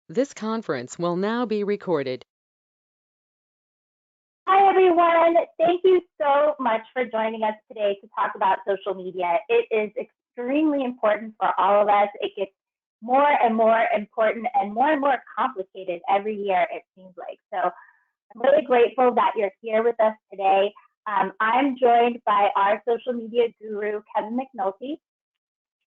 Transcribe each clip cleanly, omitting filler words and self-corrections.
This conference will now be recorded. Hi, everyone. Thank you so much for joining us today to talk about social media. It is extremely important for all of us. It gets more and more important and more complicated every year, it seems like. So I'm really grateful that you're here with us today. I'm joined by our social media guru, Kevin Mcnulty,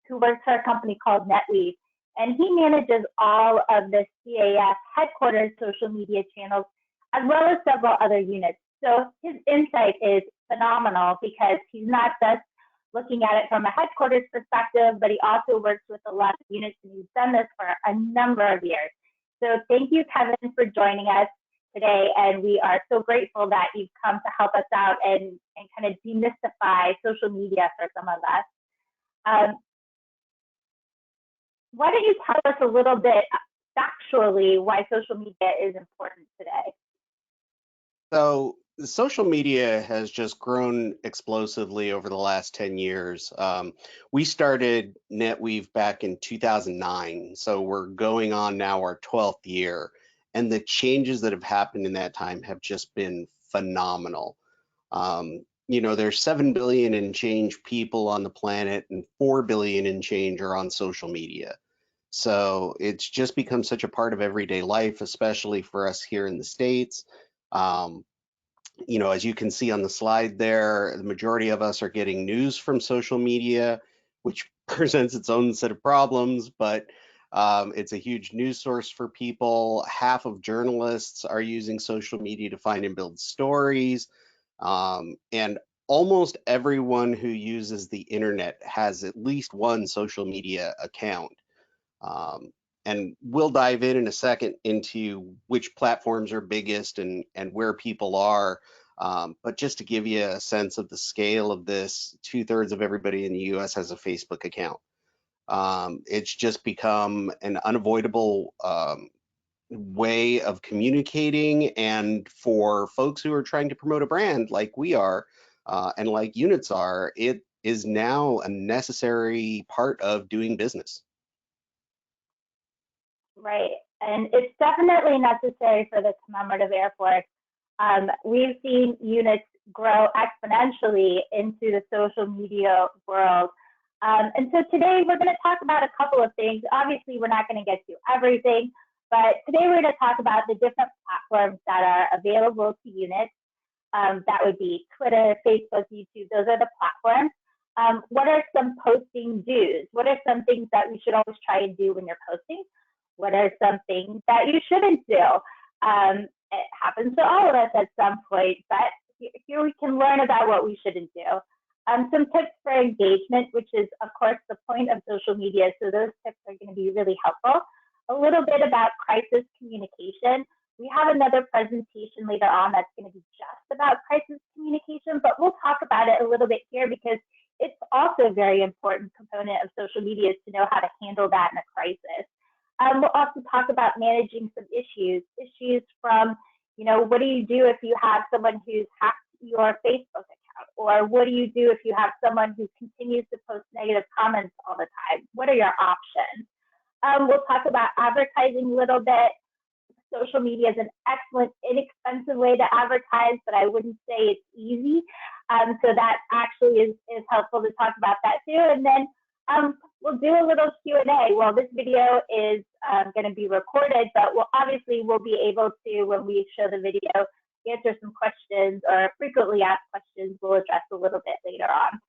who works for a company called NetWeave. And he manages all of the CAF headquarters social media channels, as well as several other units. So his insight is phenomenal because he's not just looking at it from a headquarters perspective, but he also works with a lot of units, and he's done this for a number of years. So thank you, Kevin, for joining us today. And we are so grateful that you've come to help us out and kind of demystify social media for some of us. Why don't you tell us a little bit factually why social media is important today? So social media has just grown explosively over the last 10 years. We started NetWeave back in 2009, so we're going on now our 12th year, and the changes that have happened in that time have just been phenomenal. There's 7 billion and change people on the planet, and 4 billion and change are on social media. So it's just become such a part of everyday life, especially for us here in the States. Um, as you can see on the slide there, the majority of us are getting news from social media, which presents its own set of problems, but it's a huge news source for people. Half of journalists are using social media to find and build stories. And almost everyone who uses the internet has at least one social media account. And we'll dive in a second into which platforms are biggest and where people are. But just to give you a sense of the scale of this, 2/3 of everybody in the US has a Facebook account. It's just become an unavoidable way of communicating. And for folks who are trying to promote a brand like we are and like units are, it is now a necessary part of doing business. Right. And it's definitely necessary for the commemorative Air Force. We've seen units grow exponentially into the social media world. And so today we're going to talk about a couple of things. Obviously, we're not going to get to everything, but today we're going to talk about the different platforms that are available to units. That would be Twitter, Facebook, YouTube. Those are the platforms. What are some posting do's? What are some things that we should always try and do when you're posting? What are some things that you shouldn't do? It happens to all of us at some point, but here we can learn about what we shouldn't do. Some tips for engagement, which is, of course, the point of social media. So those tips are going to be really helpful. A little bit about crisis communication. We have another presentation later on that's going to be just about crisis communication, but we'll talk about it a little bit here because it's also a very important component of social media to know how to handle that in a crisis. We'll also talk about managing some issues from, what do you do if you have someone who's hacked your Facebook account? Or what do you do if you have someone who continues to post negative comments all the time? What are your options? We'll talk about advertising a little bit. Social media is an excellent, inexpensive way to advertise, but I wouldn't say it's easy. So that actually is helpful to talk about that too. And then we'll do a little Q&A. Well, this video is going to be recorded, but we'll be able to, when we show the video, answer some questions or frequently asked questions we'll address a little bit later on.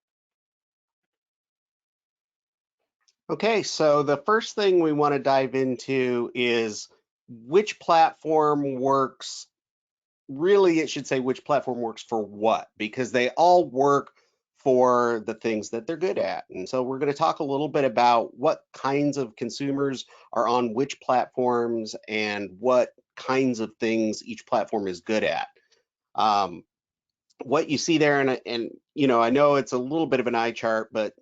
Okay, so the first thing we want to dive into is which platform works. Really, it should say which platform works for what, because they all work for the things that they're good at. And so we're going to talk a little bit about what kinds of consumers are on which platforms and what kinds of things each platform is good at. What you see there, and I know it's a little bit of an eye chart, but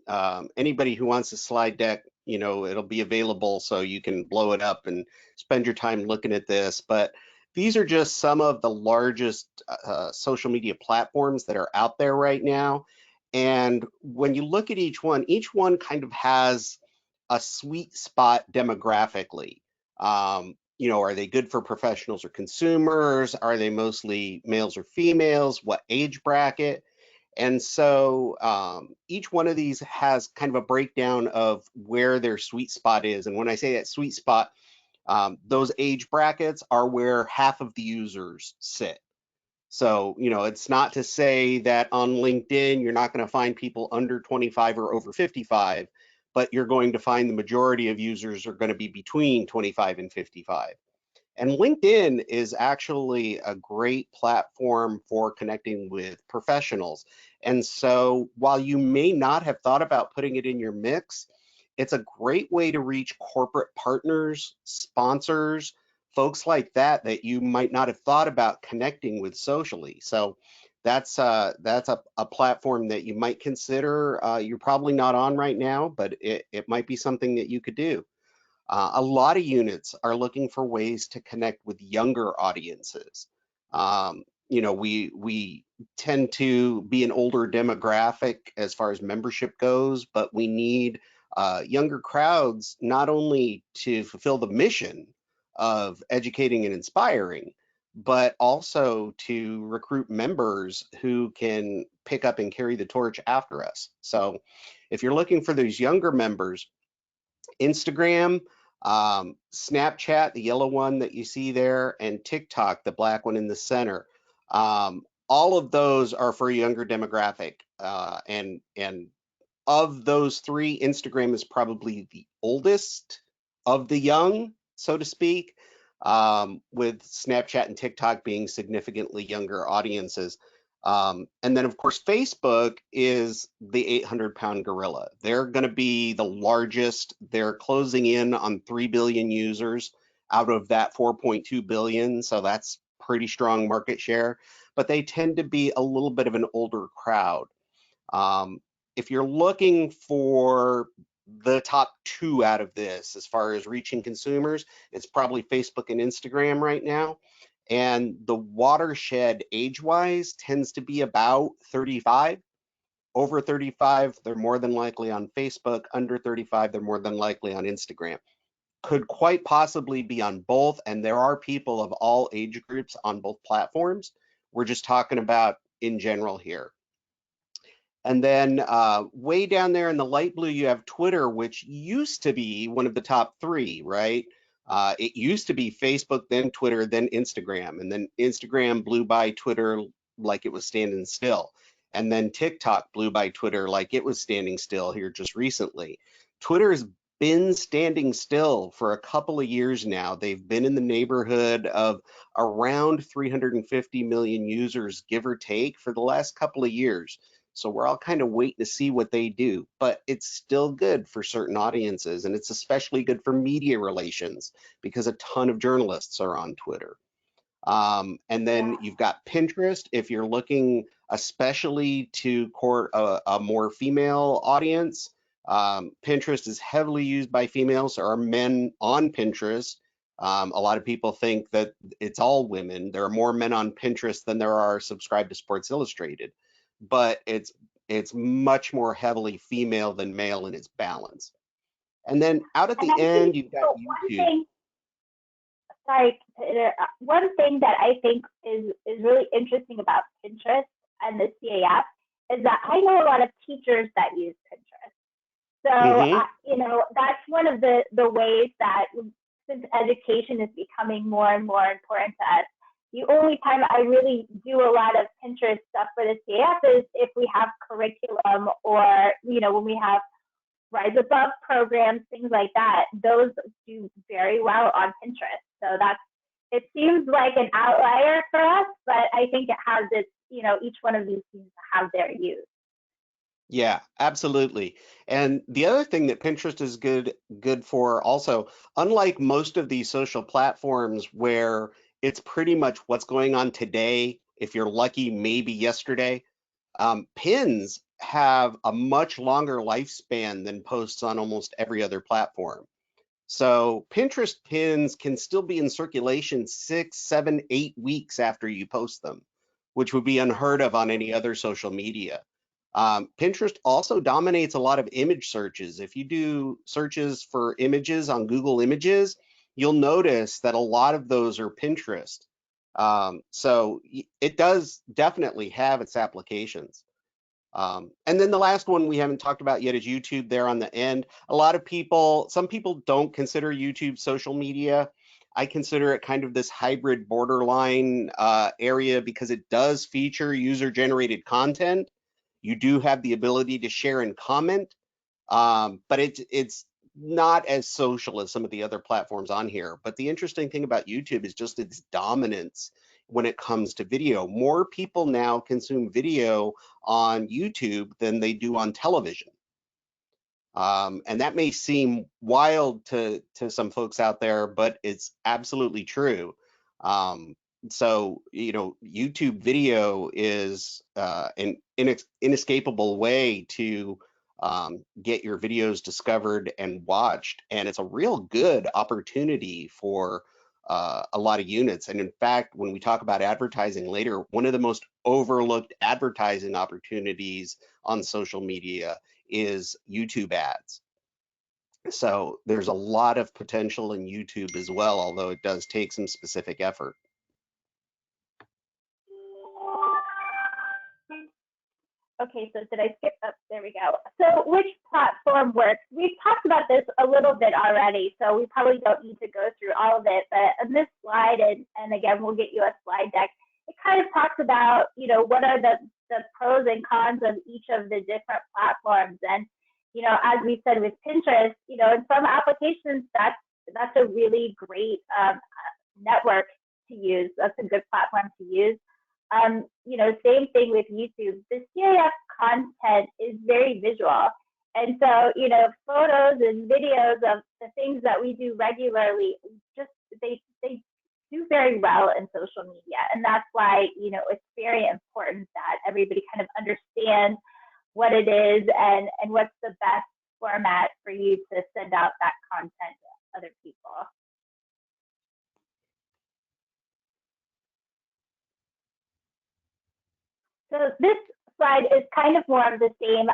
anybody who wants a slide deck, it'll be available so you can blow it up and spend your time looking at this. But these are just some of the largest social media platforms that are out there right now. And when you look at each one kind of has a sweet spot demographically. are they good for professionals or consumers? Are they mostly males or females? What age bracket? And so each one of these has kind of a breakdown of where their sweet spot is. And when I say that sweet spot, those age brackets are where half of the users sit. So, it's not to say that on LinkedIn, you're not going to find people under 25 or over 55, but you're going to find the majority of users are going to be between 25 and 55. And LinkedIn is actually a great platform for connecting with professionals. And so while you may not have thought about putting it in your mix, it's a great way to reach corporate partners, sponsors, folks like that you might not have thought about connecting with socially. So that's a platform that you might consider. You're probably not on right now, but it might be something that you could do. A lot of units are looking for ways to connect with younger audiences. We tend to be an older demographic as far as membership goes, but we need younger crowds not only to fulfill the mission of educating and inspiring, but also to recruit members who can pick up and carry the torch after us. So if you're looking for those younger members, Instagram, Snapchat, the yellow one that you see there, and TikTok, the black one in the center. All of those are for a younger demographic. And of those three, Instagram is probably the oldest of the young, so to speak, with Snapchat and TikTok being significantly younger audiences. And then, of course, Facebook is the 800-pound gorilla. They're going to be the largest. They're closing in on 3 billion users out of that 4.2 billion. So that's pretty strong market share. But they tend to be a little bit of an older crowd. If you're looking for the top two out of this, as far as reaching consumers, it's probably Facebook and Instagram right now. And the watershed age-wise tends to be about 35. Over 35, they're more than likely on Facebook. Under 35, they're more than likely on Instagram. Could quite possibly be on both, and there are people of all age groups on both platforms. We're just talking about in general here. And then way down there in the light blue, you have Twitter, which used to be one of the top three, right? It used to be Facebook, then Twitter, then Instagram. And then Instagram blew by Twitter like it was standing still. And then TikTok blew by Twitter like it was standing still here just recently. Twitter's been standing still for a couple of years now. They've been in the neighborhood of around 350 million users, give or take, for the last couple of years. So we're all kind of waiting to see what they do, but it's still good for certain audiences, and it's especially good for media relations because a ton of journalists are on Twitter. And then you've got Pinterest if you're looking especially to court a more female audience. Pinterest is heavily used by females. There are men on Pinterest. A lot of people think that it's all women. There are more men on Pinterest than there are subscribed to Sports Illustrated, but it's much more heavily female than male in its balance. And then out at the end, you've got YouTube. One thing that I think is really interesting about Pinterest and the CAF is that I know a lot of teachers that use Pinterest. So, that's one of the ways that, since education is becoming more and more important to us, the only time I really do a lot of Pinterest stuff for the CAF is if we have curriculum or, when we have Rise Above programs, things like that. Those do very well on Pinterest. So it seems like an outlier for us, but I think it has its, each one of these seems to have their use. Yeah, absolutely. And the other thing that Pinterest is good for also, unlike most of these social platforms where it's pretty much what's going on today, if you're lucky, maybe yesterday, pins have a much longer lifespan than posts on almost every other platform. So Pinterest pins can still be in circulation 6, 7, 8 weeks after you post them, which would be unheard of on any other social media. Pinterest also dominates a lot of image searches. If you do searches for images on Google Images, you'll notice that a lot of those are Pinterest. So it does definitely have its applications. And then the last one we haven't talked about yet is YouTube there on the end. Some people don't consider YouTube social media. I consider it kind of this hybrid borderline area because it does feature user-generated content. You do have the ability to share and comment, but it's not as social as some of the other platforms on here. But the interesting thing about YouTube is just its dominance when it comes to video. More people now consume video on YouTube than they do on television. And that may seem wild to some folks out there, but it's absolutely true. So, YouTube video is an inescapable way to get your videos discovered and watched. And it's a real good opportunity for a lot of units. And in fact, when we talk about advertising later, one of the most overlooked advertising opportunities on social media is YouTube ads. So there's a lot of potential in YouTube as well, although it does take some specific effort. Okay, so did I skip up? There we go. So which platform works? We've talked about this a little bit already, so we probably don't need to go through all of it. But on this slide, and again, we'll get you a slide deck, it kind of talks about, what are the pros and cons of each of the different platforms. And, as we said with Pinterest, in some applications, that's a really great network to use. That's a good platform to use. Same thing with YouTube. The CAF content is very visual. And so, photos and videos of the things that we do regularly, they do very well in social media. And that's why, it's very important that everybody kind of understands what it is and what's the best format for you to send out that content to other people. So this slide is kind of more of the same.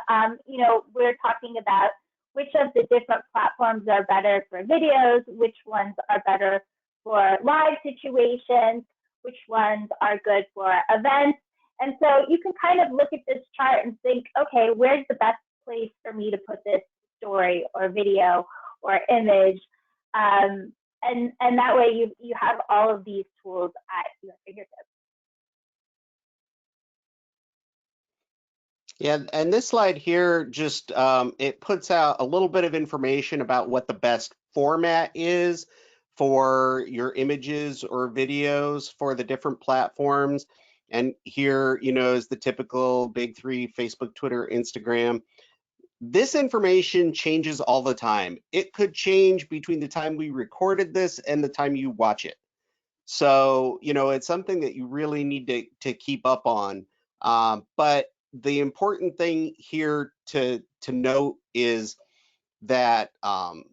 We're talking about which of the different platforms are better for videos, which ones are better for live situations, which ones are good for events. And so you can kind of look at this chart and think, okay, where's the best place for me to put this story or video or image? And that way you have all of these tools at your fingertips. Yeah, and this slide here just it puts out a little bit of information about what the best format is for your images or videos for the different platforms. And here, is the typical big three: Facebook, Twitter, Instagram. This information changes all the time. It could change between the time we recorded this and the time you watch it. So, it's something that you really need to keep up on. But the important thing here to note is that on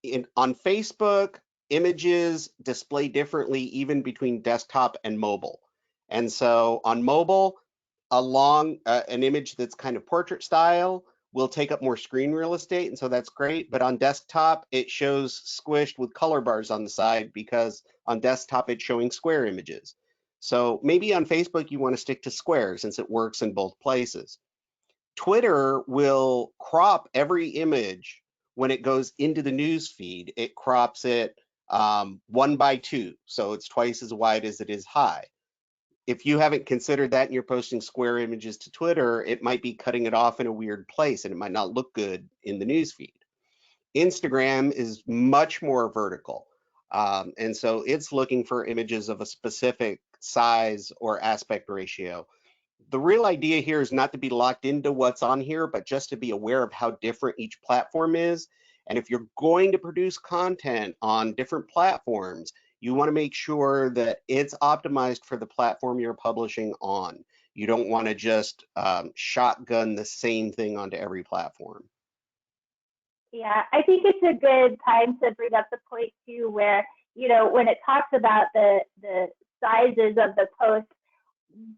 Facebook, images display differently even between desktop and mobile. And so on mobile, an image that's kind of portrait style will take up more screen real estate, and so that's great. But on desktop, it shows squished with color bars on the side because on desktop, it's showing square images. So maybe on Facebook, you want to stick to square since it works in both places. Twitter will crop every image when it goes into the news feed. It crops it 1:2, so it's twice as wide as it is high. If you haven't considered that and you're posting square images to Twitter, it might be cutting it off in a weird place and it might not look good in the news feed. Instagram is much more vertical. And so it's looking for images of a specific size or aspect ratio. The real idea here is not to be locked into what's on here, but just to be aware of how different each platform is. And if you're going to produce content on different platforms, you want to make sure that it's optimized for the platform you're publishing on. You don't want to just shotgun the same thing onto every platform. Yeah, I think it's a good time to bring up the point too, where, when it talks about the sizes of the posts,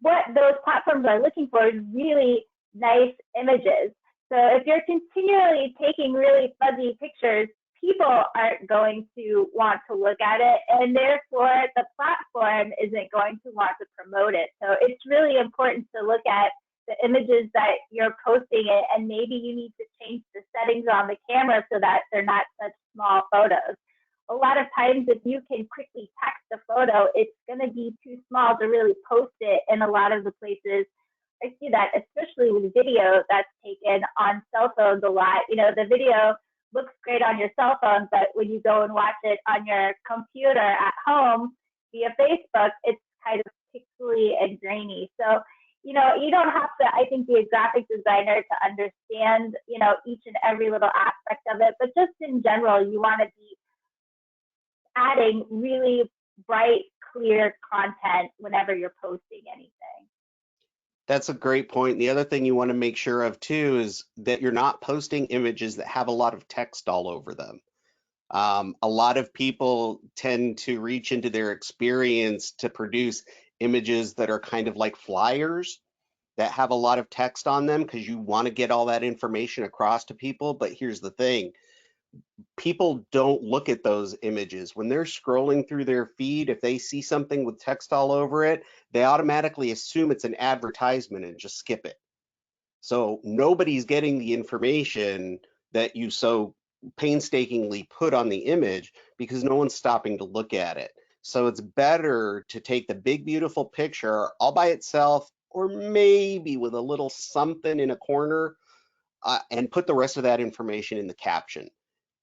what those platforms are looking for is really nice images. So if you're continually taking really fuzzy pictures, people aren't going to want to look at it, and therefore the platform isn't going to want to promote it. So it's really important to look at the images that you're posting it, and maybe you need to change the settings on the camera so that they're not such small photos. A lot of times if you can quickly text a photo, it's going to be too small to really post it in a lot of the places. I see that especially with video that's taken on cell phones a lot. You know, the video looks great on your cell phone, but when you go and watch it on your computer at home via Facebook, it's kind of pixely and grainy. So, you know, you don't have to, I think, be a graphic designer to understand, you know, each and every little aspect of it, but just in general, you want to be adding really bright, clear content whenever you're posting anything. That's a great point. The other thing you want to make sure of too is that you're not posting images that have a lot of text all over them. A lot of people tend to reach into their experience to produce images that are kind of like flyers that have a lot of text on them because you want to get all that information across to people. But here's the thing. People don't look at those images. When they're scrolling through their feed, if they see something with text all over it, they automatically assume it's an advertisement and just skip it. So nobody's getting the information that you so painstakingly put on the image because no one's stopping to look at it. So it's better to take the big, beautiful picture all by itself, or maybe with a little something in a corner, and put the rest of that information in the caption.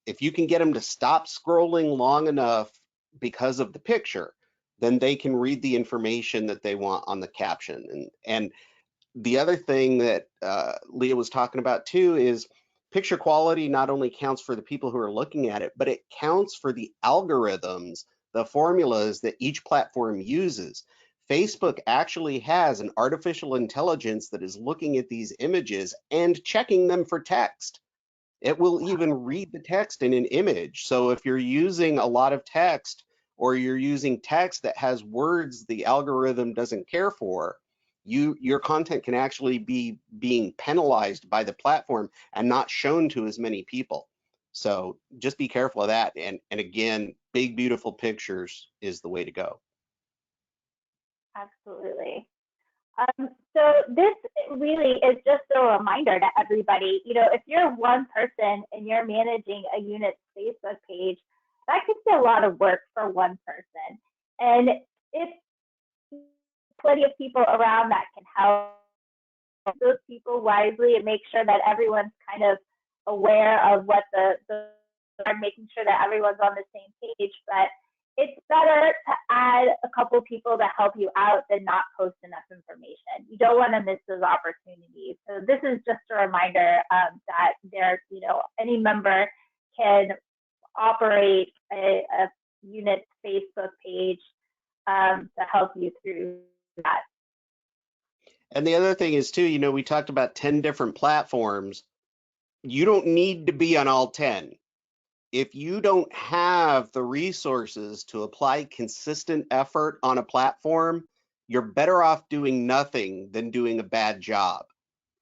If you can get them to stop scrolling long enough because of the picture, then they can read the information that they want on the caption. And the other thing that Leah was talking about too is picture quality not only counts for the people who are looking at it, but it counts for the algorithms, the formulas that each platform uses. Facebook actually has an artificial intelligence that is looking at these images and checking them for text. It will even read the text in an image. So if you're using a lot of text, or you're using text that has words the algorithm doesn't care for, your content can actually be being penalized by the platform and not shown to as many people. So just be careful of that. And again, big, beautiful pictures is the way to go. Absolutely. So this really is just a reminder to everybody, you know, if you're one person and you're managing a unit's Facebook page, that could be a lot of work for one person. And if plenty of people around that can help those people wisely and make sure that everyone's kind of aware of what making sure that everyone's on the same page. But it's better to add a couple people to help you out than not post enough information. You don't want to miss those opportunities. So this is just a reminder that there, you know, any member can operate a unit Facebook page to help you through that. And the other thing is too, you know, we talked about 10 different platforms. You don't need to be on all 10. If you don't have the resources to apply consistent effort on a platform, you're better off doing nothing than doing a bad job.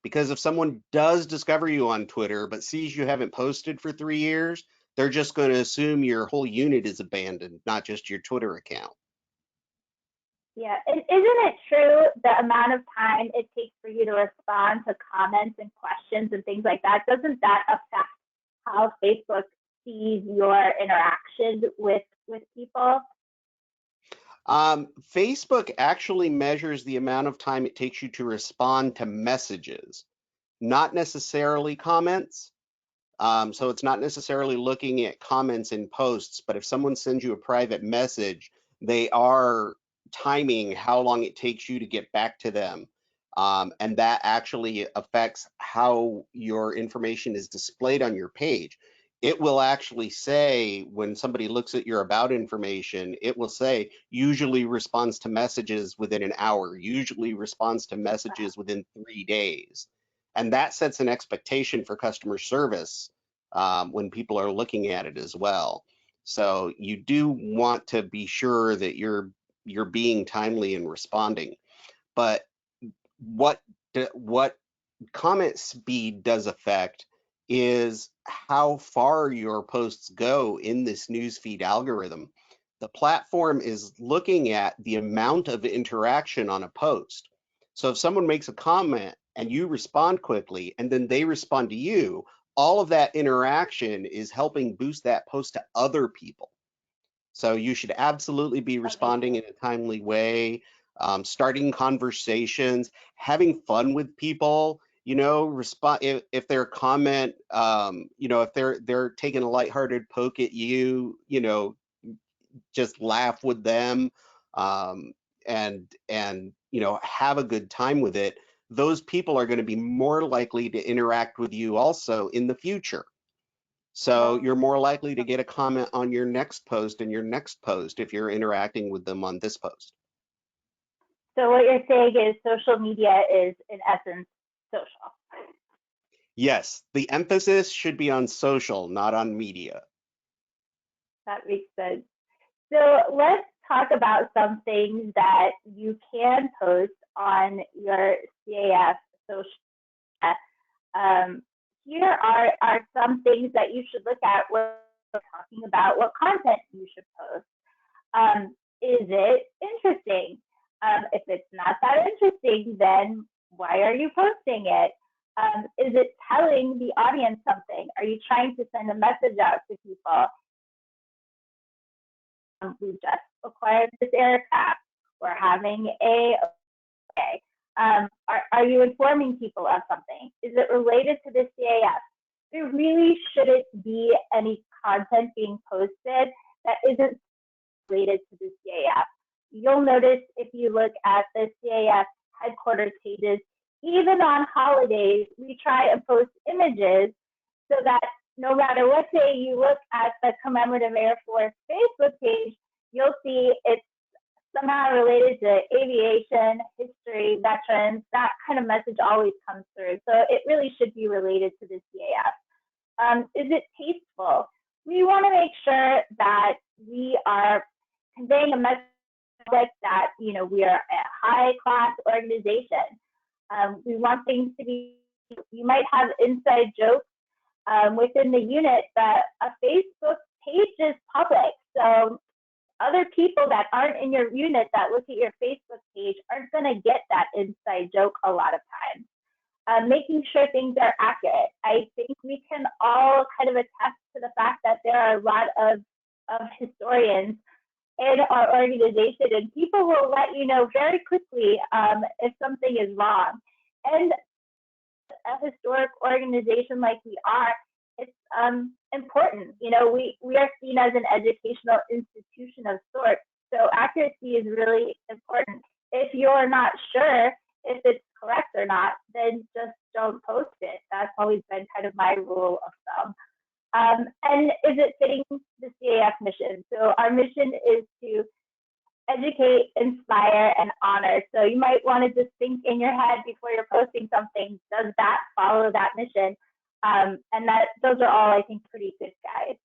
Because if someone does discover you on Twitter but sees you haven't posted for 3 years, they're just going to assume your whole unit is abandoned, not just your Twitter account. Yeah, and isn't it true the amount of time it takes for you to respond to comments and questions and things like that? Doesn't that affect how Facebook sees your interaction with people? Facebook actually measures the amount of time it takes you to respond to messages, not necessarily comments. So it's not necessarily looking at comments in posts, but if someone sends you a private message, they are timing how long it takes you to get back to them. And that actually affects how your information is displayed on your page. It will actually say, when somebody looks at your about information, it will say usually responds to messages within an hour, usually responds to messages within 3 days. And that sets an expectation for customer service when people are looking at it as well. So you do want to be sure that you're being timely in responding. But what comment speed does affect is how far your posts go in this newsfeed algorithm. The platform is looking at the amount of interaction on a post. So if someone makes a comment and you respond quickly and then they respond to you, all of that interaction is helping boost that post to other people. So you should absolutely be responding in a timely way, starting conversations, having fun with people. You know, respond if their comment, you know, if they're taking a lighthearted poke at you, you know, just laugh with them, and you know, have a good time with it. Those people are going to be more likely to interact with you also in the future. So you're more likely to get a comment on your next post and your next post if you're interacting with them on this post. So what you're saying is social media is in essence social. Yes, the emphasis should be on social, not on media. That makes sense. So let's talk about some things that you can post on your CAF social. Here are some things that you should look at when we're talking about what content you should post. Is it interesting? If it's not that interesting, then why are you posting it? Is it telling the audience something? Are you trying to send a message out to people? We just acquired this aircraft. We're having a okay. Are you informing people of something? Is it related to the CAF? There really shouldn't be any content being posted that isn't related to the CAF. You'll notice if you look at the CAF headquarters pages, even on holidays, we try and post images so that no matter what day you look at the Commemorative Air Force Facebook page, you'll see it's somehow related to aviation, history, veterans. That kind of message always comes through. So it really should be related to the CAF. Is it tasteful? We want to make sure that we are conveying a message that, you know, we are a high-class organization. We want things to be, you might have inside jokes within the unit, but a Facebook page is public. So other people that aren't in your unit that look at your Facebook page aren't going to get that inside joke a lot of times. Making sure things are accurate. I think we can all kind of attest to the fact that there are a lot of historians in our organization, and people will let you know very quickly if something is wrong. And a historic organization like we are, it's important. You know, we are seen as an educational institution of sorts, so accuracy is really important. If you're not sure if it's correct or not, then just don't post it. That's always been kind of my rule of thumb. And is it fitting the CAF mission? So our mission is to educate, inspire, and honor. So you might want to just think in your head before you're posting something, does that follow that mission? And those are all, I think, pretty good guides.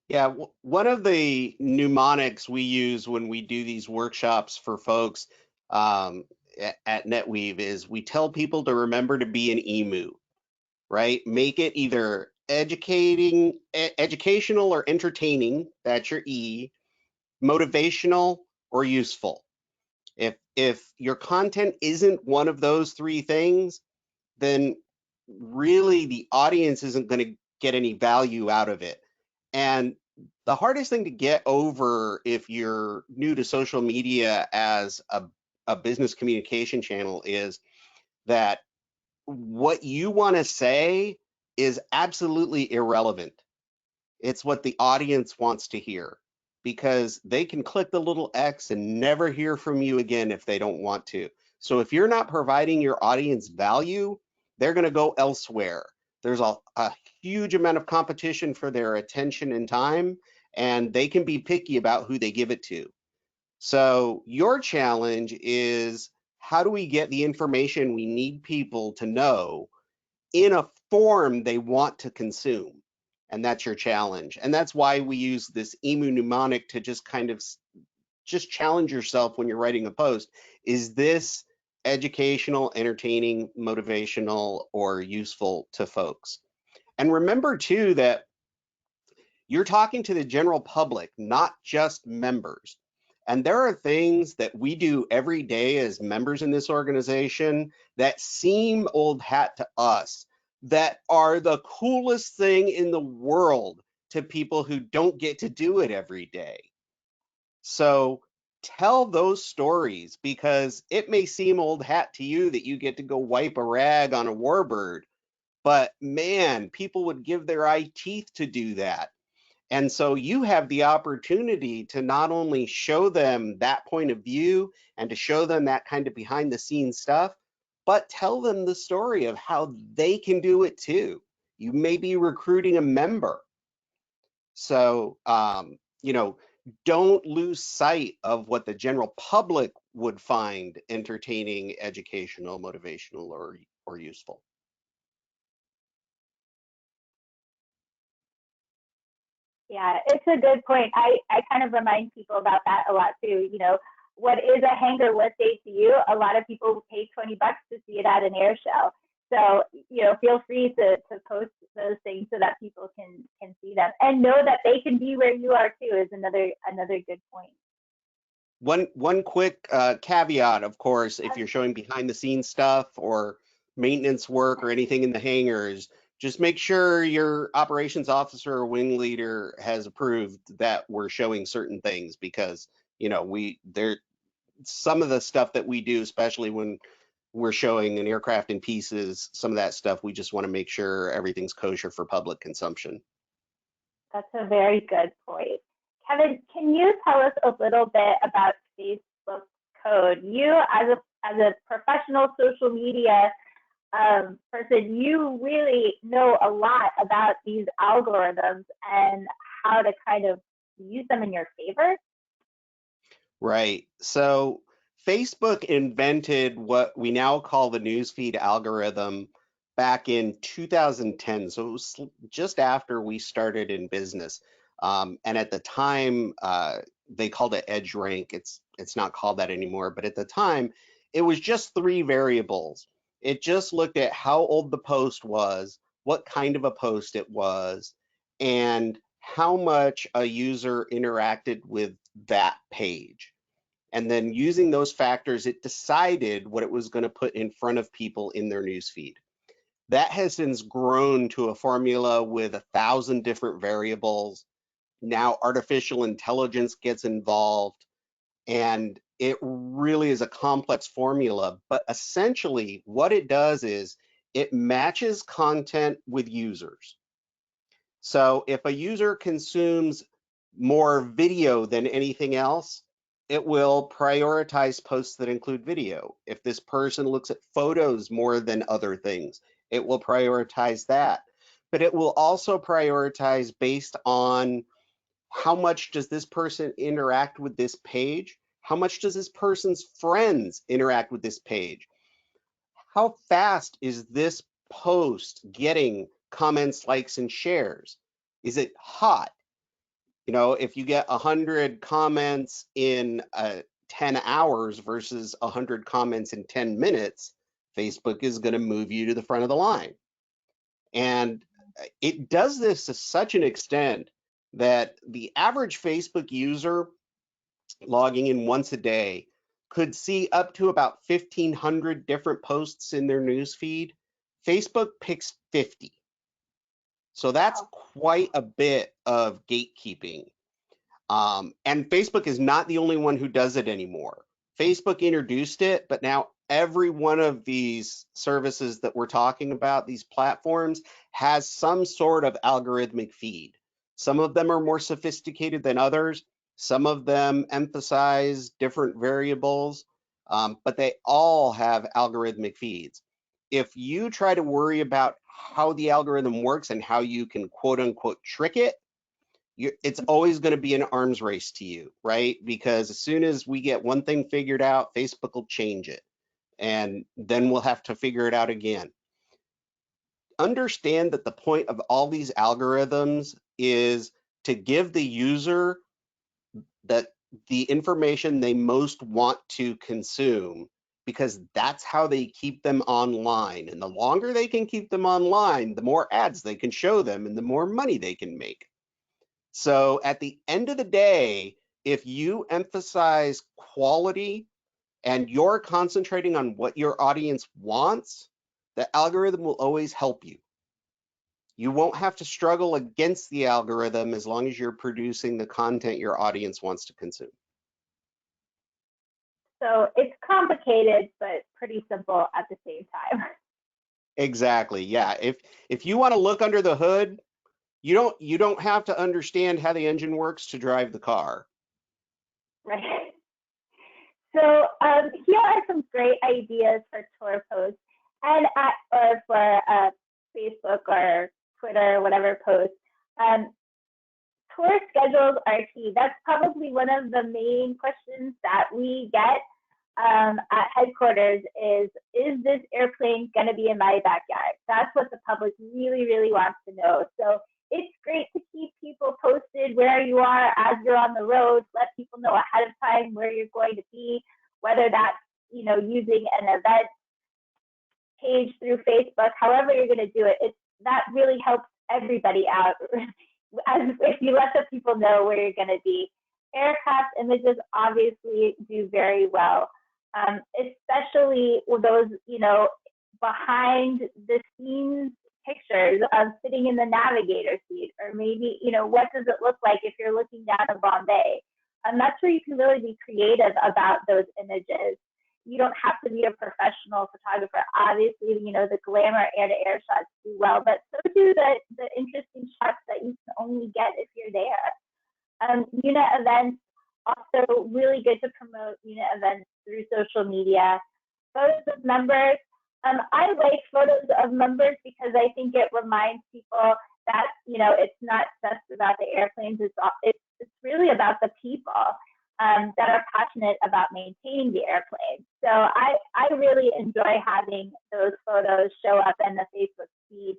Yeah, one of the mnemonics we use when we do these workshops for folks at NetWeave is we tell people to remember to be an emu, right? Make it either educational or entertaining, that's your E, motivational or useful. If your content isn't one of those three things, then really the audience isn't going to get any value out of it. And the hardest thing to get over if you're new to social media as a business communication channel is that what you want to say is absolutely irrelevant. It's what the audience wants to hear, because they can click the little X and never hear from you again if they don't want to. So if you're not providing your audience value, they're going to go elsewhere. There's a huge amount of competition for their attention and time, and they can be picky about who they give it to. So your challenge is, how do we get the information we need people to know in a form they want to consume? And that's your challenge. And that's why we use this emu mnemonic to just kind of just challenge yourself when you're writing a post. Is this educational, entertaining, motivational, or useful to folks. And remember too that you're talking to the general public, not just members. And there are things that we do every day as members in this organization that seem old hat to us, that are the coolest thing in the world to people who don't get to do it every day. So tell those stories, because it may seem old hat to you that you get to go wipe a rag on a warbird, but man, people would give their eye teeth to do that. And so you have the opportunity to not only show them that point of view and to show them that kind of behind the scenes stuff, but tell them the story of how they can do it too. You may be recruiting a member. So, don't lose sight of what the general public would find entertaining, educational, motivational, or useful. Yeah, it's a good point. I kind of remind people about that a lot too. You know, what is a hanger day to you? A lot of people pay $20 to see it at an air show. So, you know, feel free to post those things so that people can see them and know that they can be where you are too is another good point. One quick caveat, of course, if you're showing behind the scenes stuff or maintenance work or anything in the hangars, just make sure your operations officer or wing leader has approved that we're showing certain things, because some of the stuff that we do, especially when we're showing an aircraft in pieces, some of that stuff we just want to make sure everything's kosher for public consumption. That's a very good point. Kevin, can you tell us a little bit about Facebook code? You, as a professional social media person, you really know a lot about these algorithms and how to kind of use them in your favor. Right. So Facebook invented what we now call the newsfeed algorithm back in 2010. So it was just after we started in business. And at the time, they called it edge rank. It's not called that anymore. But at the time, it was just 3 variables. It just looked at how old the post was, what kind of a post it was, and how much a user interacted with that page. And then using those factors, it decided what it was going to put in front of people in their newsfeed. That has since grown to a formula with 1,000 different variables. Now artificial intelligence gets involved, and it really is a complex formula. But essentially what it does is it matches content with users. So if a user consumes more video than anything else, it will prioritize posts that include video. If this person looks at photos more than other things, it will prioritize that. But it will also prioritize based on how much does this person interact with this page? How much does this person's friends interact with this page? How fast is this post getting comments, likes, and shares? Is it hot? If you get 100 comments in 10 hours versus 100 comments in 10 minutes, Facebook is going to move you to the front of the line. And it does this to such an extent that the average Facebook user logging in once a day could see up to about 1,500 different posts in their news feed. Facebook picks 50. So that's quite a bit of gatekeeping. And Facebook is not the only one who does it anymore. Facebook introduced it, but now every one of these services that we're talking about, these platforms, has some sort of algorithmic feed. Some of them are more sophisticated than others. Some of them emphasize different variables, but they all have algorithmic feeds. If you try to worry about how the algorithm works and how you can quote unquote trick it, it's always going to be an arms race to you, right? Because as soon as we get one thing figured out, Facebook will change it, and then we'll have to figure it out again. Understand that the point of all these algorithms is to give the user the information they most want to consume because that's how they keep them online. And the longer they can keep them online, the more ads they can show them and the more money they can make. So at the end of the day, if you emphasize quality and you're concentrating on what your audience wants, the algorithm will always help you. You won't have to struggle against the algorithm as long as you're producing the content your audience wants to consume. So it's complicated, but pretty simple at the same time. Exactly. Yeah. If you want to look under the hood, you don't have to understand how the engine works to drive the car. Right. So here are some great ideas for tour posts and or for Facebook or Twitter, whatever post. Tour schedules are key. That's probably one of the main questions that we get at headquarters is this airplane going to be in my backyard? That's what the public really, really wants to know. So it's great to keep people posted where you are as you're on the road, let people know ahead of time where you're going to be, whether that's, using an event page through Facebook, however you're going to do it. That really helps everybody out as if you let the people know where you're going to be. Aircraft images obviously do very well, especially those, behind the scenes pictures of sitting in the navigator seat, or maybe, what does it look like if you're looking down at Bombay? And that's where you can really be creative about those images. You don't have to be a professional photographer. Obviously, the glamour air-to-air shots do well, but so do the interesting shots that you can only get if you're there. Unit events, also really good to promote unit events through social media. Photos of members. I like photos of members because I think it reminds people that, it's not just about the airplanes. It's really about the people that are passionate about maintaining the airplane. So I really enjoy having those photos show up in the Facebook feed,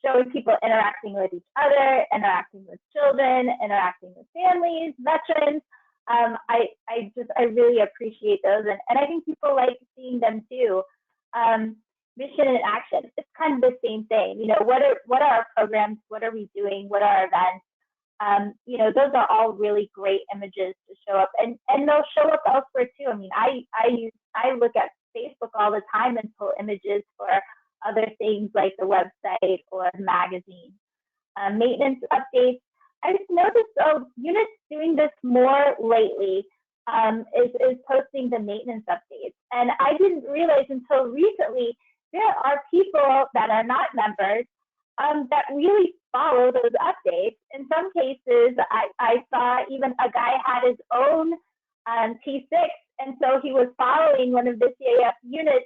showing people interacting with each other, interacting with children, interacting with families, veterans. I really appreciate those, and I think people like seeing them too. Mission and action, it's kind of the same thing. What are our programs? What are we doing? What are our events? Those are all really great images to show up, and they'll show up elsewhere too. I mean, I look at Facebook all the time and pull images for other things like the website or the magazine. Maintenance updates. I've noticed units doing this more lately, is posting the maintenance updates. And I didn't realize until recently there are people that are not members that really follow those updates. In some cases, I saw even a guy had his own T6, and so he was following one of the CAF units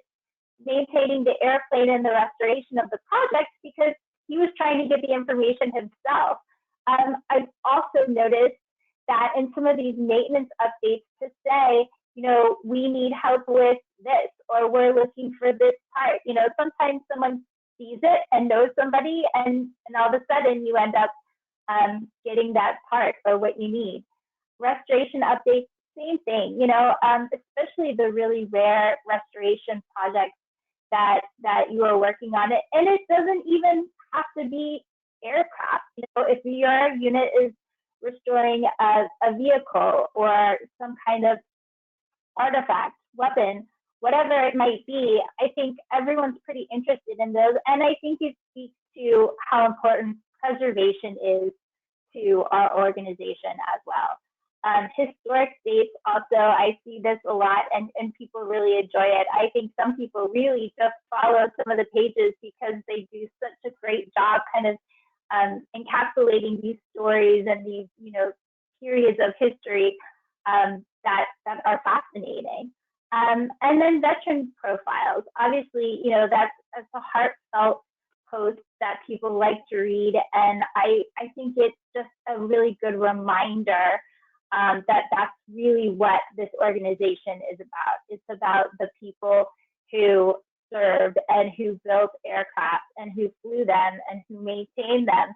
maintaining the airplane and the restoration of the project because he was trying to get the information himself. I've also noticed that in some of these maintenance updates to say, we need help with this, or we're looking for this part. Sometimes someone sees it and knows somebody, and all of a sudden you end up getting that part or what you need. Restoration updates, same thing, especially the really rare restoration projects that you are working on it. And it doesn't even have to be aircraft. If your unit is restoring a vehicle or some kind of artifact, weapon, whatever it might be, I think everyone's pretty interested in those. And I think it speaks to how important preservation is to our organization as well. Historic dates also, I see this a lot, and people really enjoy it. I think some people really just follow some of the pages because they do such a great job kind of encapsulating these stories and these, periods of history that are fascinating. And then veteran profiles. Obviously, that's a heartfelt post that people like to read, and I think it's just a really good reminder that that's really what this organization is about. It's about the people who served and who built aircraft and who flew them and who maintained them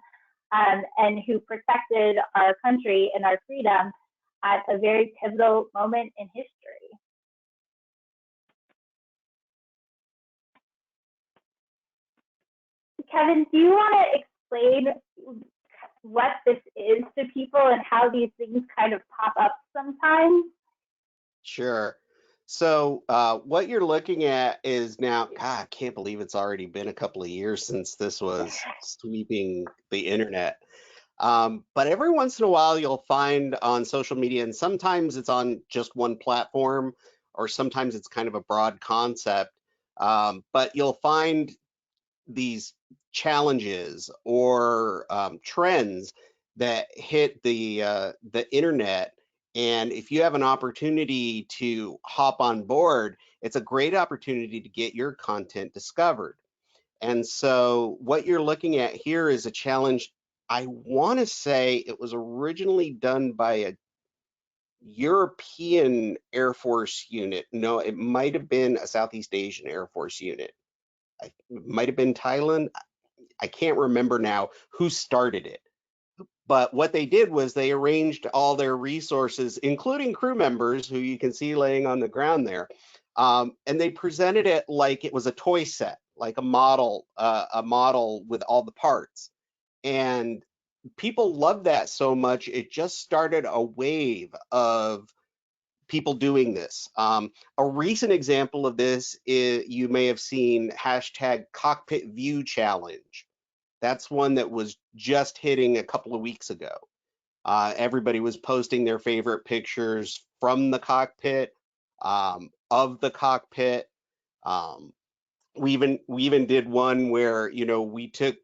and who protected our country and our freedom at a very pivotal moment in history. Kevin, do you want to explain what this is to people and how these things kind of pop up sometimes? Sure. So what you're looking at is now, God, I can't believe it's already been a couple of years since this was sweeping the internet. But every once in a while, you'll find on social media, and sometimes it's on just one platform, or sometimes it's kind of a broad concept. But you'll find these challenges or trends that hit the internet. And if you have an opportunity to hop on board, it's a great opportunity to get your content discovered. And so what you're looking at here is a challenge. I want to say it was originally done by a European Air Force unit. No, it might have been a Southeast Asian Air Force unit. It might have been Thailand. I can't remember now who started it. But what they did was they arranged all their resources, including crew members who you can see laying on the ground there. And they presented it like it was a toy set, like a model with all the parts. And people loved that so much, it just started a wave of people doing this. A recent example of this is you may have seen hashtag Cockpit View Challenge. That's one that was just hitting a couple of weeks ago. Everybody was posting their favorite pictures from the cockpit, of the cockpit. Um, we even did one where we took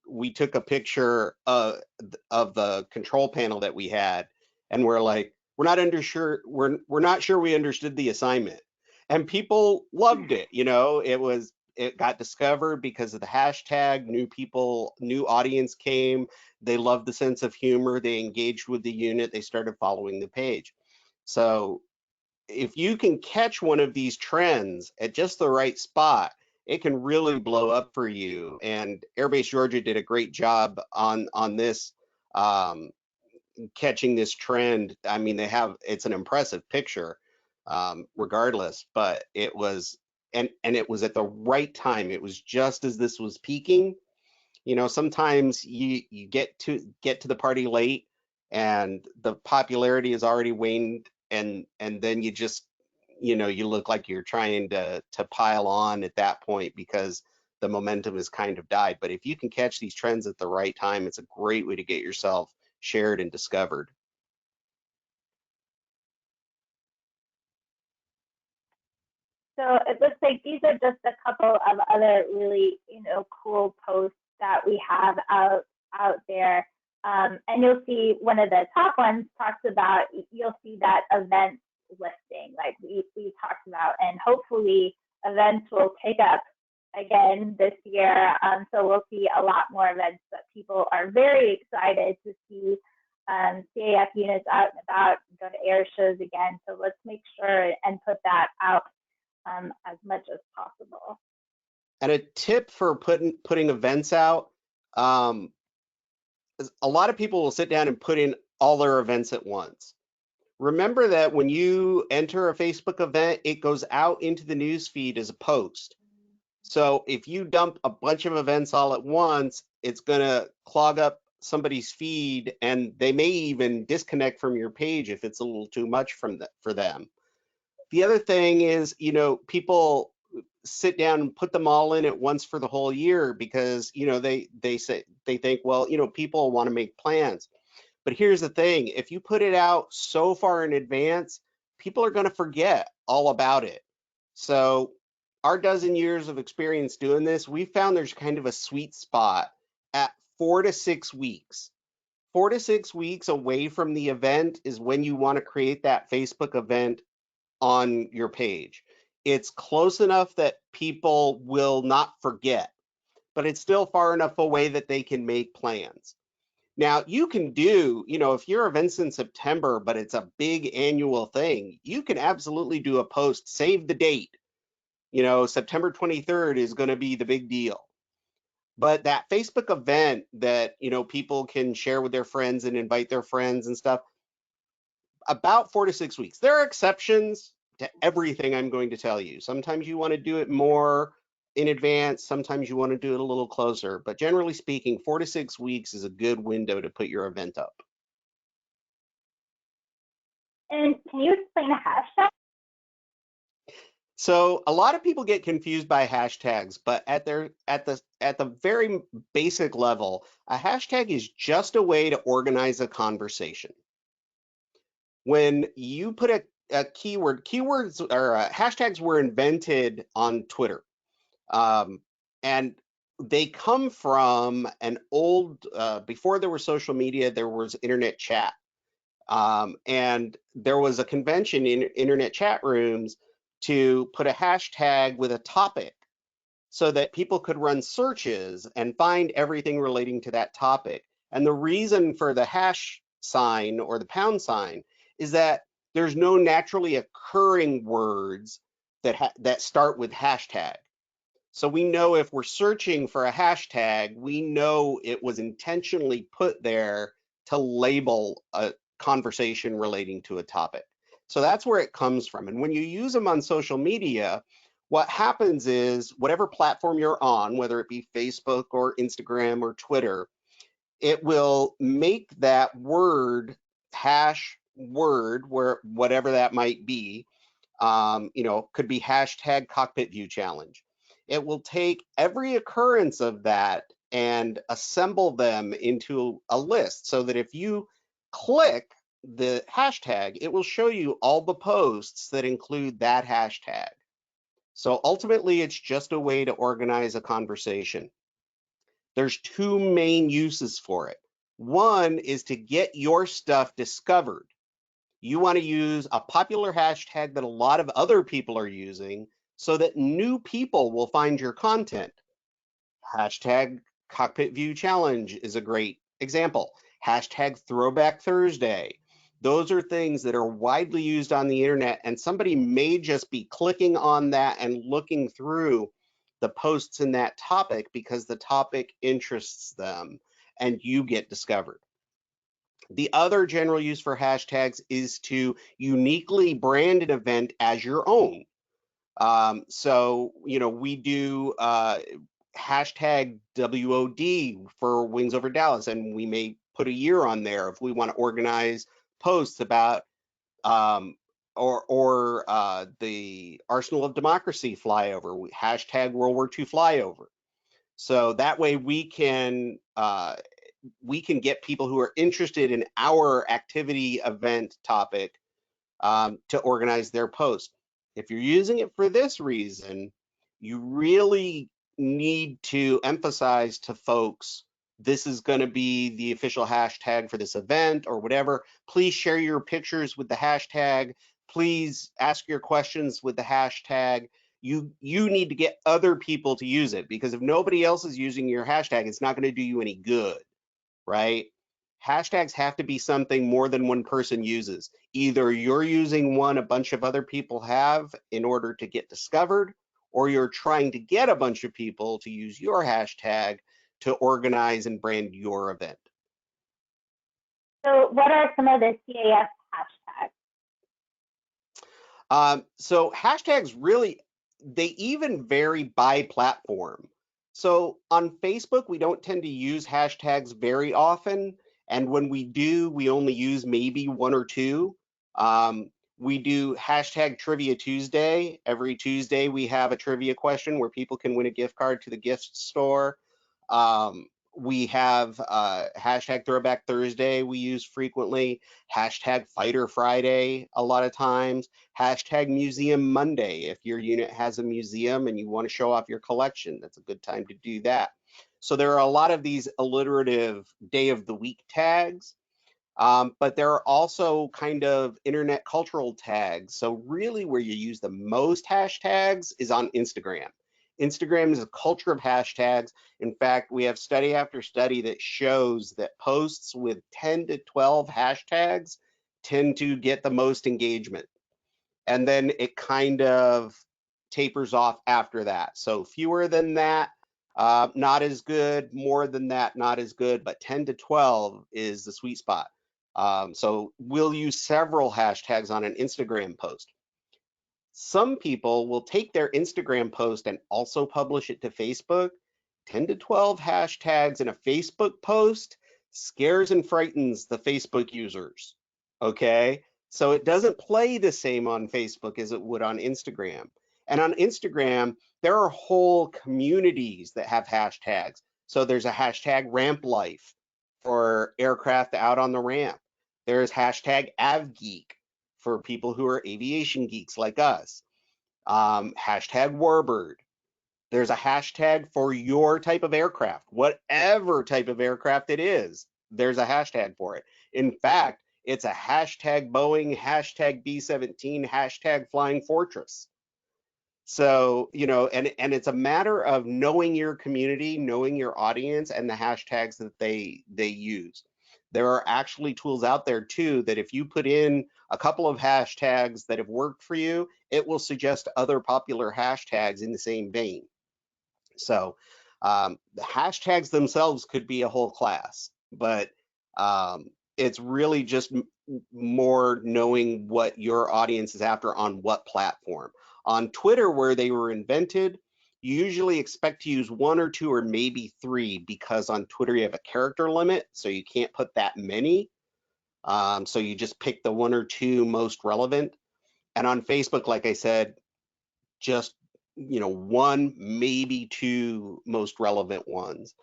a picture of the control panel that we had, and we're like, we're not sure we understood the assignment, and people loved it. It got discovered because of the hashtag. New audience came. They loved the sense of humor. They engaged with the unit. They started following the page. So if you can catch one of these trends at just the right spot, it can really blow up for you. And Airbase Georgia did a great job on this, catching this trend. I mean, it's an impressive picture, regardless, but it was and it was at the right time. It was just as this was peaking. Sometimes you get to the party late and the popularity is already waned, and then you look like you're trying to pile on at that point because the momentum has kind of died. But if you can catch these trends at the right time, it's a great way to get yourself shared and discovered. So it looks like these are just a couple of other really, cool posts that we have out there. And you'll see one of the top ones talks about, you'll see that event listing, like we talked about, and hopefully events will pick up again this year. So we'll see a lot more events that people are very excited to see CAF units out and about, go to air shows again. So let's make sure and put that out as much as possible. And a tip for putting events out, is a lot of people will sit down and put in all their events at once. Remember that when you enter a Facebook event, it goes out into the news feed as a post. So if you dump a bunch of events all at once, it's going to clog up somebody's feed, and they may even disconnect from your page if it's a little too much for them. The other thing is, people sit down and put them all in at once for the whole year because, they think, well, people want to make plans. But here's the thing, if you put it out so far in advance, people are going to forget all about it. So our dozen years of experience doing this, we found there's kind of a sweet spot at 4 to 6 weeks. 4 to 6 weeks away from the event is when you want to create that Facebook event on your page. It's close enough that people will not forget, but it's still far enough away that they can make plans. Now, you can do, if your event's in September, but it's a big annual thing, you can absolutely do a post, save the date. September 23rd is going to be the big deal. But that Facebook event that, people can share with their friends and invite their friends and stuff, about 4 to 6 weeks. There are exceptions to everything I'm going to tell you. Sometimes you want to do it more in advance. Sometimes you want to do it a little closer, but generally speaking, 4 to 6 weeks is a good window to put your event up. And can you explain a hashtag? So a lot of people get confused by hashtags, but at the very basic level, a hashtag is just a way to organize a conversation. When you put a keyword, keywords or hashtags were invented on Twitter, and they come from an old before there was social media, there was internet chat. And there was a convention in internet chat rooms to put a hashtag with a topic so that people could run searches and find everything relating to that topic. And the reason for the hash sign or the pound sign is that there's no naturally occurring words that start with hashtag. So we know if we're searching for a hashtag, we know it was intentionally put there to label a conversation relating to a topic. So that's where it comes from. And when you use them on social media, what happens is whatever platform you're on, whether it be Facebook or Instagram or Twitter, it will make that word, hash word, where whatever that might be, could be hashtag cockpit view challenge. It will take every occurrence of that and assemble them into a list so that if you click the hashtag, it will show you all the posts that include that hashtag. So ultimately, it's just a way to organize a conversation. There's two main uses for it. One is to get your stuff discovered. You want to use a popular hashtag that a lot of other people are using so that new people will find your content. Hashtag Cockpit View Challenge is a great example. Hashtag Throwback Thursday. Those are things that are widely used on the internet, and somebody may just be clicking on that and looking through the posts in that topic because the topic interests them and you get discovered. The other general use for hashtags is to uniquely brand an event as your own. We do hashtag WOD for Wings Over Dallas, and we may put a year on there if we want to organize posts about the Arsenal of Democracy flyover, hashtag World War II flyover. So that way we can get people who are interested in our activity event topic to organize their post. If you're using it for this reason, you really need to emphasize to folks, this is going to be the official hashtag for this event or whatever. Please share your pictures with the hashtag. Please ask your questions with the hashtag. You need to get other people to use it, because if nobody else is using your hashtag, it's not going to do you any good, right? Hashtags have to be something more than one person uses. Either you're using one a bunch of other people have in order to get discovered, or you're trying to get a bunch of people to use your hashtag to organize and brand your event. So what are some of the CAF hashtags? So hashtags really, they even vary by platform. So on Facebook, we don't tend to use hashtags very often. And when we do, we only use maybe one or two. We do hashtag Trivia Tuesday. Every Tuesday, we have a trivia question where people can win a gift card to the gift store. We have hashtag Throwback Thursday we use frequently, hashtag Fighter Friday a lot of times, hashtag Museum Monday. If your unit has a museum and you want to show off your collection, that's a good time to do that. So there are a lot of these alliterative day of the week tags, but there are also kind of internet cultural tags. So really where you use the most hashtags is on Instagram. Instagram is a culture of hashtags. In fact, we have study after study that shows that posts with 10 to 12 hashtags tend to get the most engagement. And then it kind of tapers off after that. So fewer than that, not as good. More than that, not as good. But 10 to 12 is the sweet spot. So we'll use several hashtags on an Instagram post. Some people will take their Instagram post and also publish it to Facebook. 10 to 12 hashtags in a Facebook post scares and frightens the Facebook users. Okay? So it doesn't play the same on Facebook as it would on Instagram. And on Instagram, there are whole communities that have hashtags. So there's a hashtag ramp life for aircraft out on the ramp. There's hashtag avgeek for people who are aviation geeks like us. Hashtag warbird. There's a hashtag for your type of aircraft, whatever type of aircraft it is, there's a hashtag for it. In fact, it's a hashtag Boeing, hashtag B-17, hashtag Flying Fortress. So, you know, and it's a matter of knowing your community, knowing your audience, and the hashtags that they use. There are actually tools out there too that if you put in a couple of hashtags that have worked for you, it will suggest other popular hashtags in the same vein. So the hashtags themselves could be a whole class, but it's really just more knowing what your audience is after on what platform. On Twitter, where they were invented, you usually expect to use 1 or 2 or maybe 3 because on Twitter you have a character limit, so you can't put that many. So you just pick the 1 or 2 most relevant. And on Facebook, like I said, just 1, maybe 2 most relevant ones.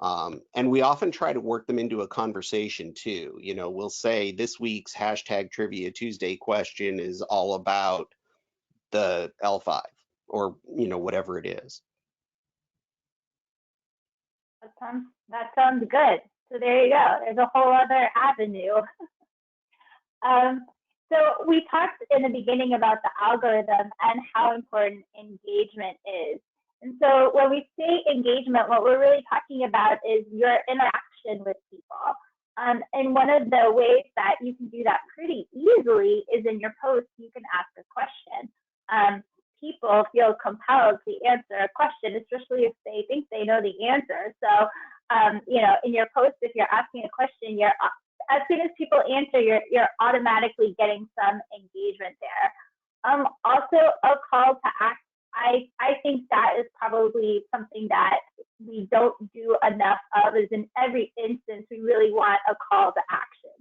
And we often try to work them into a conversation too. You know, we'll say this week's hashtag Trivia Tuesday question is all about the L5 or, whatever it is. That sounds good. So there you go. There's a whole other avenue. So we talked in the beginning about the algorithm and how important engagement is. And so when we say engagement, what we're really talking about is your interaction with people. And one of the ways that you can do that pretty easily is in your post, you can ask a question. People feel compelled to answer a question, especially if they think they know the answer. So, in your post, if you're asking a question, as soon as people answer, you're automatically getting some engagement there. Also, a call to act. I think that is probably something that we don't do enough of. Is in every instance we really want a call to action.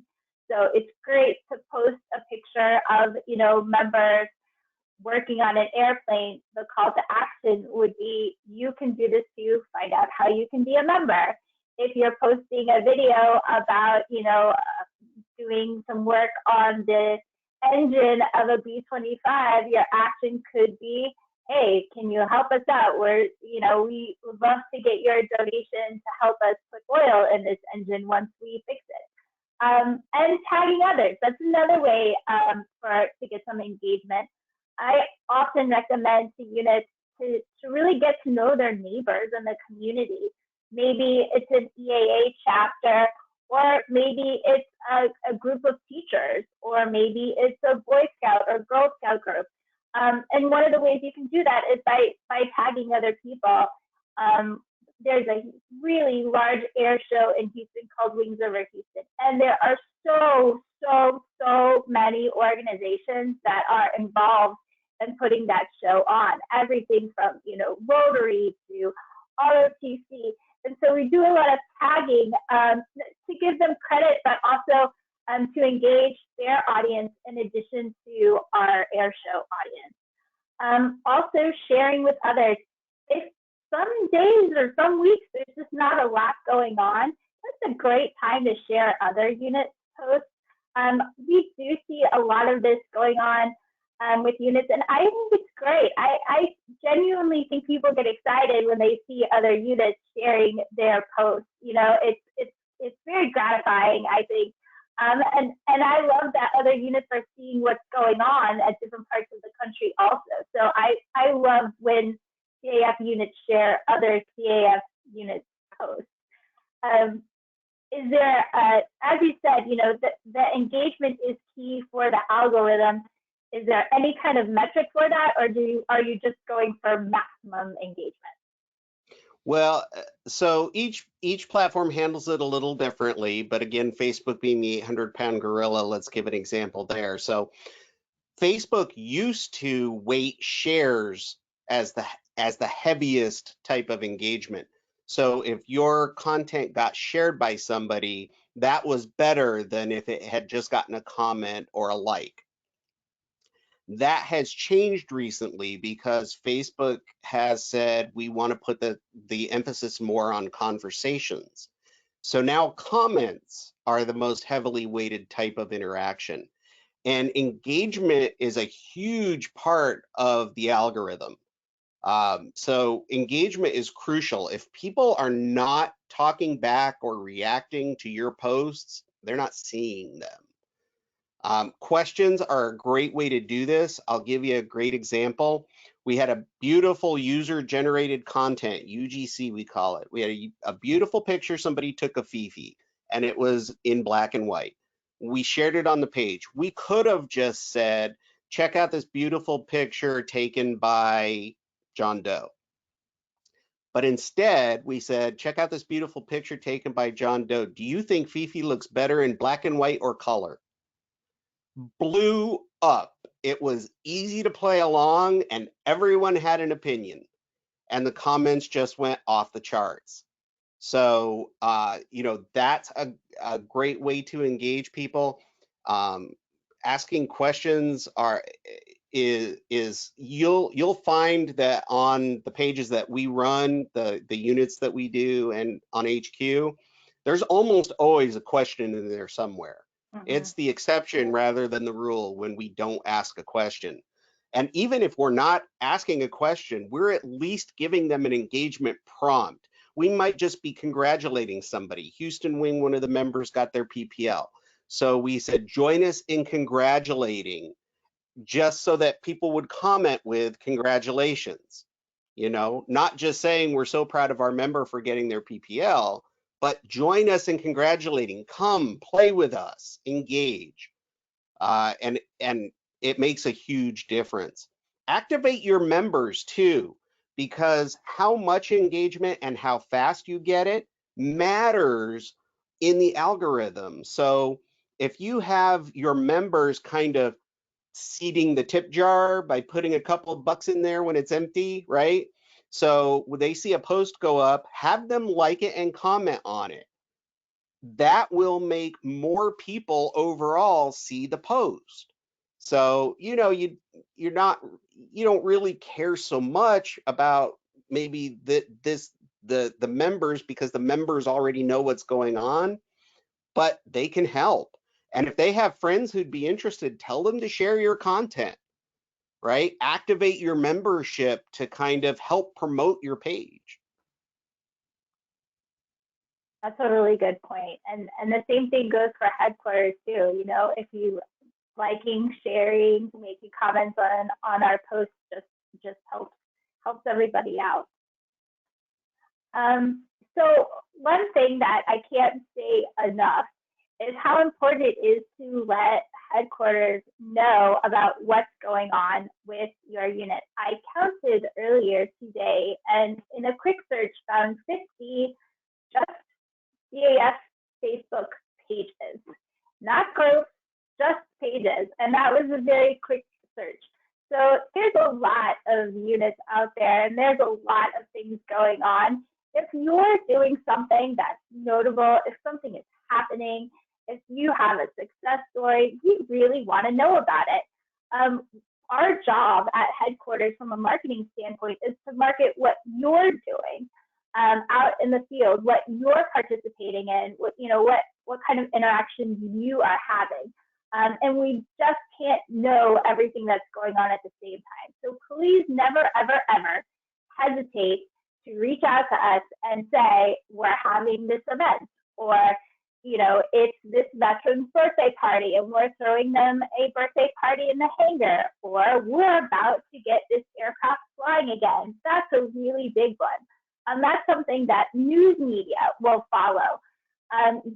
So it's great to post a picture of members working on an airplane. The call to action would be, you can do this too. Find out how you can be a member. If you're posting a video about, doing some work on the engine of a B-25, your action could be, hey, can you help us out? We would love to get your donation to help us put oil in this engine once we fix it. And tagging others. That's another way to get some engagement. I often recommend to units to really get to know their neighbors and the community. Maybe it's an EAA chapter, or maybe it's a group of teachers, or maybe it's a Boy Scout or Girl Scout group. And one of the ways you can do that is by tagging other people. There's a really large air show in Houston called Wings Over Houston, and there are so many organizations that are involved in putting that show on. Everything from Rotary to ROTC. And so we do a lot of tagging to give them credit, but also to engage their audience in addition to our air show audience. Also sharing with others. If some days or some weeks there's just not a lot going on, that's a great time to share other unit posts. We do see a lot of this going on with units, and I think it's great. I genuinely think people get excited when they see other units sharing their posts. It's very gratifying, I think. And I love that other units are seeing what's going on at different parts of the country also. So I love when CAF units share other CAF units posts. Is there, as you said, the engagement is key for the algorithm. Is there any kind of metric for that, or are you just going for maximum engagement? Well, so each platform handles it a little differently, but again, Facebook being the 800-pound gorilla, let's give an example there. So Facebook used to weight shares as the heaviest type of engagement. So if your content got shared by somebody, that was better than if it had just gotten a comment or a like. That has changed recently because Facebook has said we want to put the emphasis more on conversations. So now comments are the most heavily weighted type of interaction. And engagement is a huge part of the algorithm. So engagement is crucial. If people are not talking back or reacting to your posts, they're not seeing them. Questions are a great way to do this. I'll give you a great example. We had a beautiful user-generated content, UGC we call it. We had a beautiful picture somebody took of Fifi, and it was in black and white. We shared it on the page. We could have just said, check out this beautiful picture taken by John Doe. But instead, we said, check out this beautiful picture taken by John Doe. Do you think Fifi looks better in black and white or color? Blew up. It was easy to play along and everyone had an opinion and the comments just went off the charts. So, that's a great way to engage people. Asking questions is you'll find that on the pages that we run, the units that we do, and on HQ, there's almost always a question in there somewhere. It's the exception rather than the rule when we don't ask a question. And even if we're not asking a question, we're at least giving them an engagement prompt. We might just be congratulating somebody. Houston Wing, one of the members, got their PPL. So we said, join us in congratulating, just so that people would comment with congratulations. Not just saying we're so proud of our member for getting their PPL, but join us in congratulating. Come, play with us, engage. And it makes a huge difference. Activate your members too, because how much engagement and how fast you get it matters in the algorithm. So if you have your members kind of seeding the tip jar by putting a couple of bucks in there when it's empty, right? So when they see a post go up, have them like it and comment on it. That will make more people overall see the post. So, you don't really care so much about maybe the members, because the members already know what's going on, but they can help. And if they have friends who'd be interested, tell them to share your content, right? Activate your membership to kind of help promote your page. That's a really good point. And the same thing goes for headquarters too. If you liking, sharing, making comments on our posts just helps everybody out. So one thing that I can't say enough is how important it is to let headquarters know about what's going on with your unit. I counted earlier today, and in a quick search found 50 just CAF Facebook pages, not groups, just pages, and that was a very quick search. So there's a lot of units out there, and there's a lot of things going on. If you're doing something that's notable, if something is happening, if you have a success story, we really want to know about it. Our job at headquarters from a marketing standpoint is to market what you're doing out in the field, what you're participating in, what kind of interactions you are having. And we just can't know everything that's going on at the same time. So please never, ever, ever hesitate to reach out to us and say, we're having this event, or it's this veteran's birthday party and we're throwing them a birthday party in the hangar, or we're about to get this aircraft flying again. That's a really big one. And that's something that news media will follow.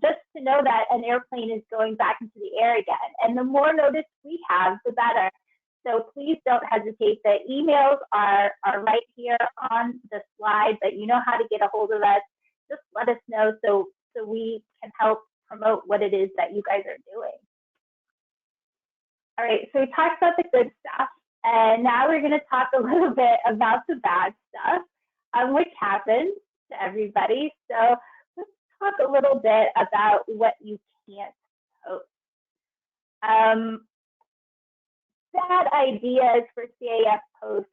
Just to know that an airplane is going back into the air again. And the more notice we have, the better. So please don't hesitate. The emails are right here on the slide, but you know how to get a hold of us. Just let us know so we can help promote what it is that you guys are doing. All right, so we talked about the good stuff, and now we're going to talk a little bit about the bad stuff, which happens to everybody. So let's talk a little bit about what you can't post. Bad ideas for CAF posts,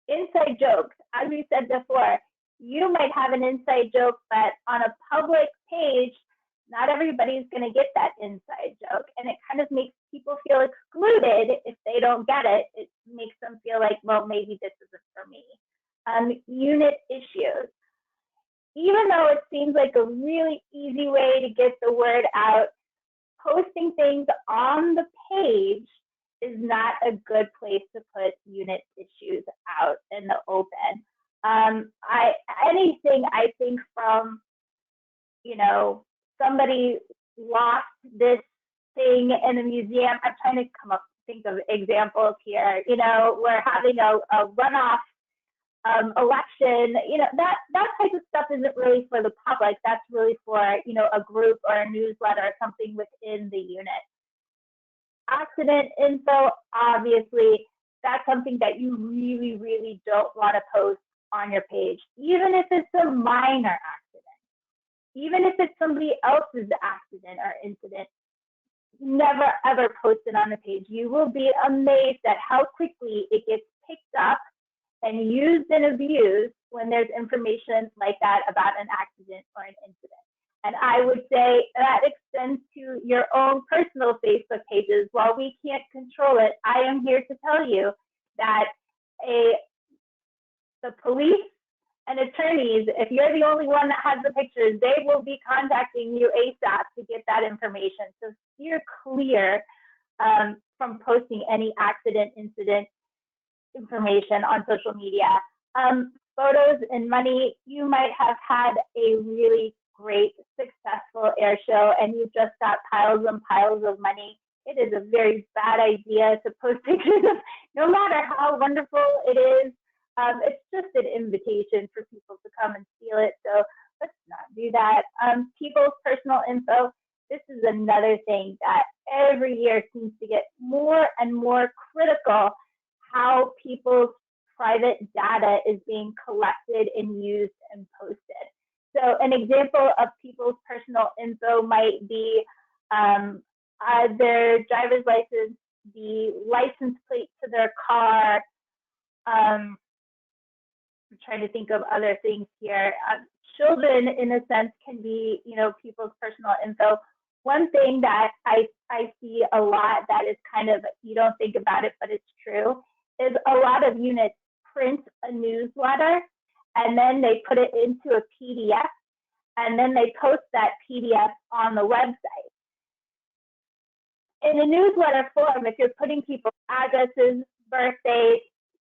inside jokes. As we said before, you might have an inside joke, but on a public page, not everybody's going to get that inside joke. And it kind of makes people feel excluded if they don't get it. It makes them feel like, well, maybe this isn't for me. Unit issues. Even though it seems like a really easy way to get the word out, posting things on the page is not a good place to put unit issues out in the open. Anything I think from, somebody lost this thing in a museum. I'm trying to think of examples here. We're having a runoff election. That type of stuff isn't really for the public. That's really for, a group or a newsletter or something within the unit. Accident info, obviously, that's something that you really, really don't want to post on your page, even if it's a minor accident, even if it's somebody else's accident or incident. Never, ever post it on the page. You will be amazed at how quickly it gets picked up and used and abused when there's information like that about an accident or an incident. And I would say that extends to your own personal Facebook pages. While we can't control it, I am here to tell you that the police and attorneys, if you're the only one that has the pictures, they will be contacting you ASAP to get that information. So steer clear from posting any accident, incident information on social media. Photos and money, you might have had a really great, successful air show and you just got piles and piles of money. It is a very bad idea to post pictures of, no matter how wonderful it is. It's just an invitation for people to come and steal it. So let's not do that. People's personal info. This is another thing that every year seems to get more and more critical, how people's private data is being collected and used and posted. So an example of people's personal info might be their driver's license, the license plate to their car. I'm trying to think of other things here. Children, in a sense, can be, people's personal info. One thing that I see a lot that is kind of, you don't think about it, but it's true, is a lot of units print a newsletter and then they put it into a PDF and then they post that PDF on the website. In a newsletter form, if you're putting people's addresses, birthdays,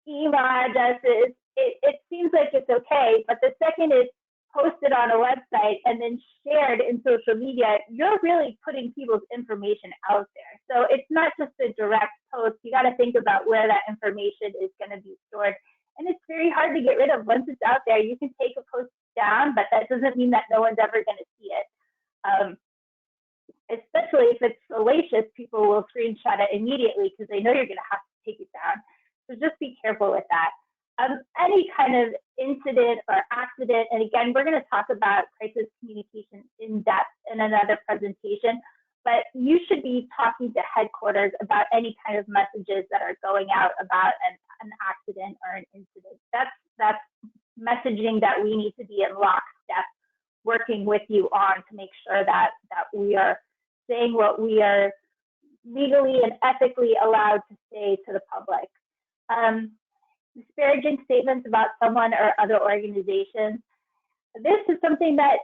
email addresses, it seems like it's okay, but the second it's posted on a website and then shared in social media, you're really putting people's information out there. So it's not just a direct post. You got to think about where that information is going to be stored. And it's very hard to get rid of. Once it's out there, you can take a post down, but that doesn't mean that no one's ever going to see it. Especially if it's salacious, people will screenshot it immediately because they know you're going to have to take it down. So just be careful with that. Any kind of incident or accident, and again, we're going to talk about crisis communication in depth in another presentation, but you should be talking to headquarters about any kind of messages that are going out about an accident or an incident. That's messaging that we need to be in lockstep working with you on to make sure that we are saying what we are legally and ethically allowed to say to the public. Disparaging statements about someone or other organizations. This is something that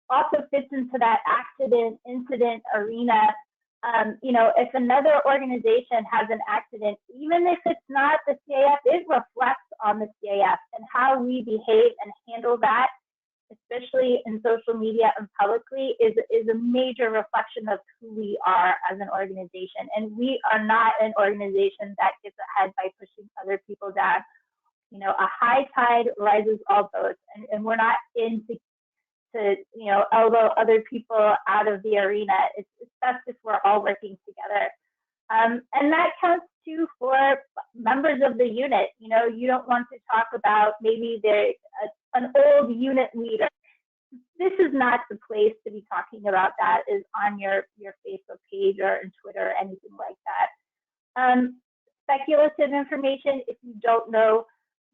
also fits into that accident incident arena. If another organization has an accident, even if it's not the CAF, it reflects on the CAF, and how we behave and handle that, especially in social media and publicly, is a major reflection of who we are as an organization. And we are not an organization that gets ahead by pushing other people down. A high tide rises all boats, and we're not in to elbow other people out of the arena. It's best if we're all working together. And that counts too for members of the unit. You know, you don't want to talk about maybe they're an old unit leader. This is not the place to be talking about that, is on your Facebook page or on Twitter or anything like that. Speculative information, if you don't know,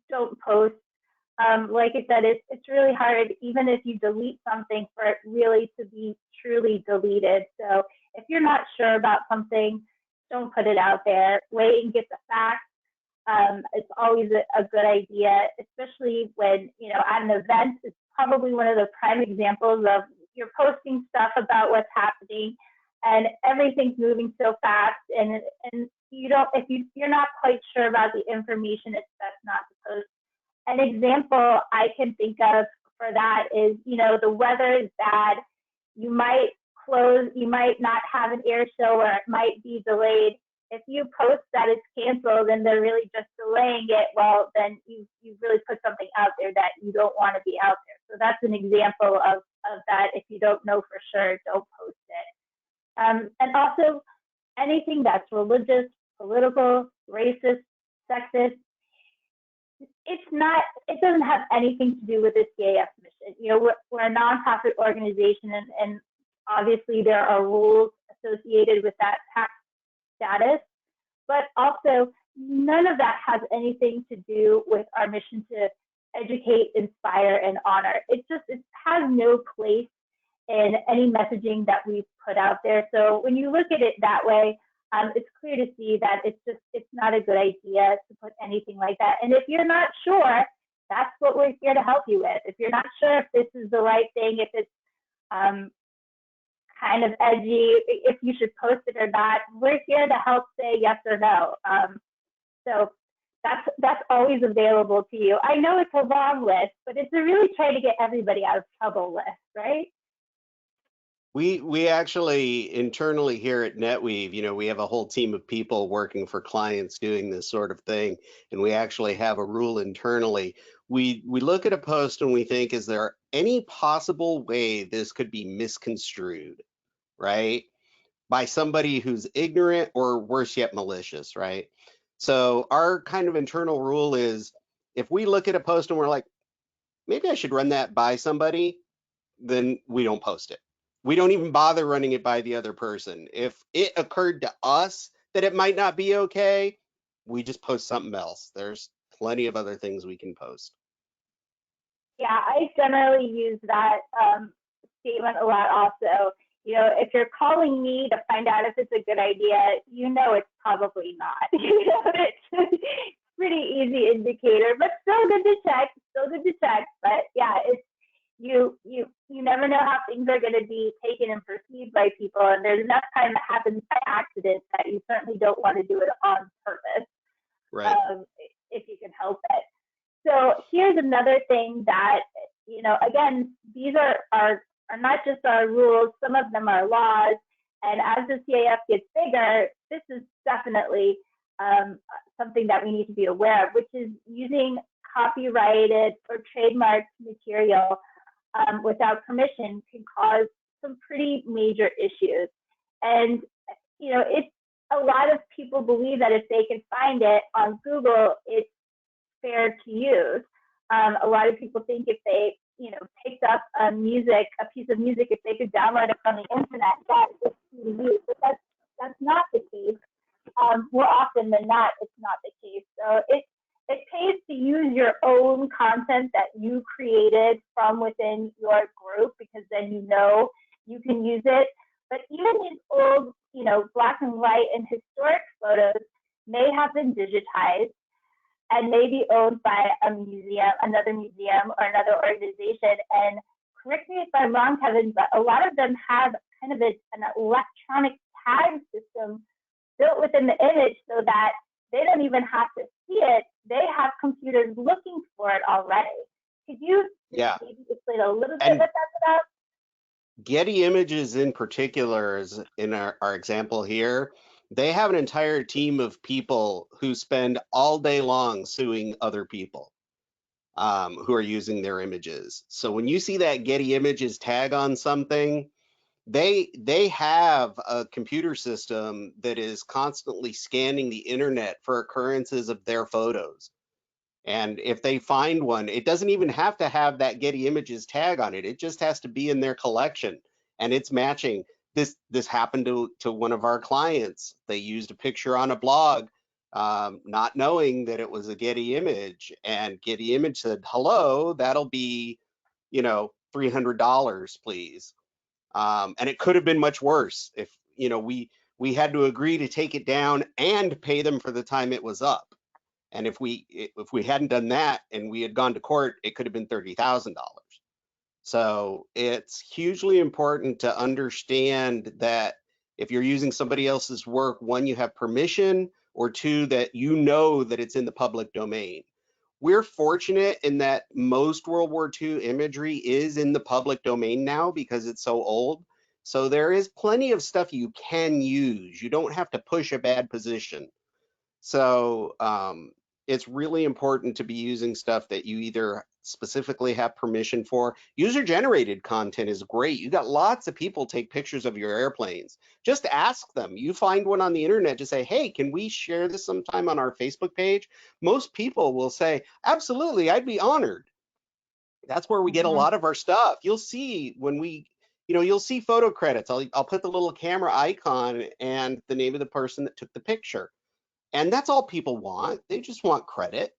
don't post. Like I said, it's really hard, even if you delete something, for it really to be truly deleted. So if you're not sure about something, don't put it out there. Wait and get the facts. It's always a good idea, especially when, you know, at an event. It's probably one of the prime examples of you're posting stuff about what's happening and everything's moving so fast, and you don't, if you're not quite sure about the information, it's best not to post. An example I can think of for that is, you know, the weather is bad. You might not have an air show, or it might be delayed. If you post that it's canceled and they're really just delaying it, well, then you really put something out there that you don't want to be out there. So that's an example of that. If you don't know for sure, don't post it. And also anything that's religious, political, racist, sexist, it doesn't have anything to do with the CAF mission. You know, we're a nonprofit organization, and obviously there are rules associated with that tax status, but also none of that has anything to do with our mission to educate, inspire, and honor. It has no place in any messaging that we've put out there. So when you look at it that way, it's clear to see that it's not a good idea to put anything like that. And if you're not sure, that's what we're here to help you with. If you're not sure if this is the right thing, if it's kind of edgy, if you should post it or not, we're here to help say yes or no. So that's always available to you. I know it's a long list, but it's a really try to get everybody out of trouble list, right? We actually internally here at NetWeave, you know, we have a whole team of people working for clients doing this sort of thing, and we actually have a rule internally. We look at a post and we think, is there any possible way this could be misconstrued, right? By somebody who's ignorant, or worse yet, malicious, right? So our kind of internal rule is, if we look at a post and we're like, maybe I should run that by somebody, then we don't post it. We don't even bother running it by the other person. If it occurred to us that it might not be okay, we just post something else. There's plenty of other things we can post. Yeah, I generally use that statement a lot also. You know, if you're calling me to find out if it's a good idea, you know it's probably not. You know, it's pretty easy indicator, but still good to check. But yeah, it's you never know how things are going to be taken and perceived by people, and there's enough time that happens by accident that you certainly don't want to do it on purpose, right? If you can help it. So here's another thing that, you know, again, these are not just our rules, some of them are laws, and as the CAF gets bigger, this is definitely something that we need to be aware of, which is using copyrighted or trademarked material without permission can cause some pretty major issues. And, you know, a lot of people believe that if they can find it on Google, it's fair to use. A lot of people think if they, you know, picked up a piece of music, if they could download it from the internet, that is free to use. But that's not the case. More often than not, it's not the case. So it pays to use your own content that you created from within your group, because then you know you can use it. But even these old, you know, black and white and historic photos may have been digitized and may be owned by another museum or another organization. And correct me if I'm wrong, Kevin, but a lot of them have kind of an electronic tag system built within the image so that they don't even have to see it. They have computers looking for it already. Could you maybe explain a little bit what that's about? Getty Images in particular, is in our example here, they have an entire team of people who spend all day long suing other people who are using their images. So when you see that Getty Images tag on something, they have a computer system that is constantly scanning the internet for occurrences of their photos. And if they find one, it doesn't even have to have that Getty Images tag on it. It just has to be in their collection, and it's matching. This happened to one of our clients. They used a picture on a blog, not knowing that it was a Getty image, and Getty Image said, "Hello, that'll be, $300, please." And it could have been much worse if we had to agree to take it down and pay them for the time it was up. And if we hadn't done that and we had gone to court, it could have been $30,000. So it's hugely important to understand that if you're using somebody else's work, one, you have permission, or two, that you know that it's in the public domain. We're fortunate in that most World War II imagery is in the public domain now because it's so old. So there is plenty of stuff you can use. You don't have to push a bad position. So it's really important to be using stuff that you either specifically have permission for. User-generated content is great. You got lots of people take pictures of your airplanes. Just ask them. You find one on the internet, just say, hey, can we share this sometime on our Facebook page? Most people will say, absolutely, I'd be honored. That's where we get a lot of our stuff. You'll see when you'll see photo credits. I'll put the little camera icon and the name of the person that took the picture. And that's all people want. They just want credit.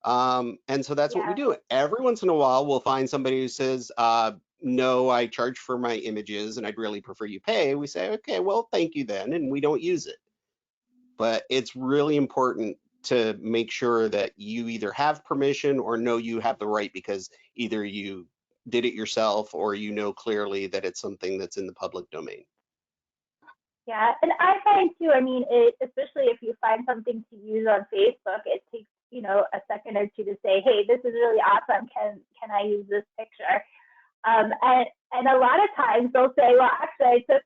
And so that's what we do. Every once in a while, we'll find somebody who says, no, I charge for my images and I'd really prefer you pay. We say, okay, well, thank you then. And we don't use it. But it's really important to make sure that you either have permission or know you have the right, because either you did it yourself or you know clearly that it's something that's in the public domain. Yeah, and I find too, especially if you find something to use on Facebook, it takes, a second or two to say, hey, this is really awesome. Can I use this picture? And a lot of times they'll say, well, actually, I took,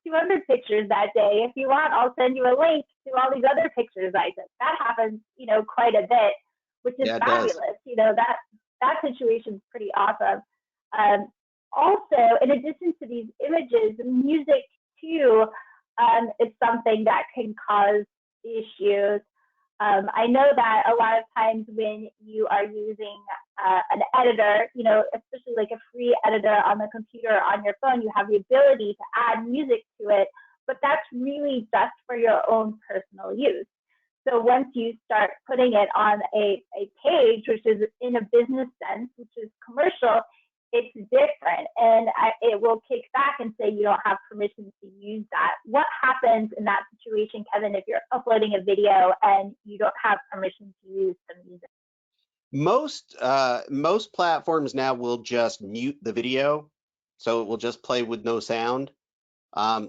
200 pictures that day. If you want, I'll send you a link to all these other pictures I took. That happens, quite a bit, which is fabulous. That situation is pretty awesome. Also, in addition to these images, music too is something that can cause issues. I know that a lot of times when you are using an editor, especially like a free editor on the computer or on your phone, you have the ability to add music to it, but that's really just for your own personal use. So once you start putting it on a page, which is in a business sense, which is commercial, it's different, and it will kick back and say you don't have permission to use that. What happens in that situation, Kevin, if you're uploading a video and you don't have permission to use the music? Most platforms now will just mute the video, so it will just play with no sound.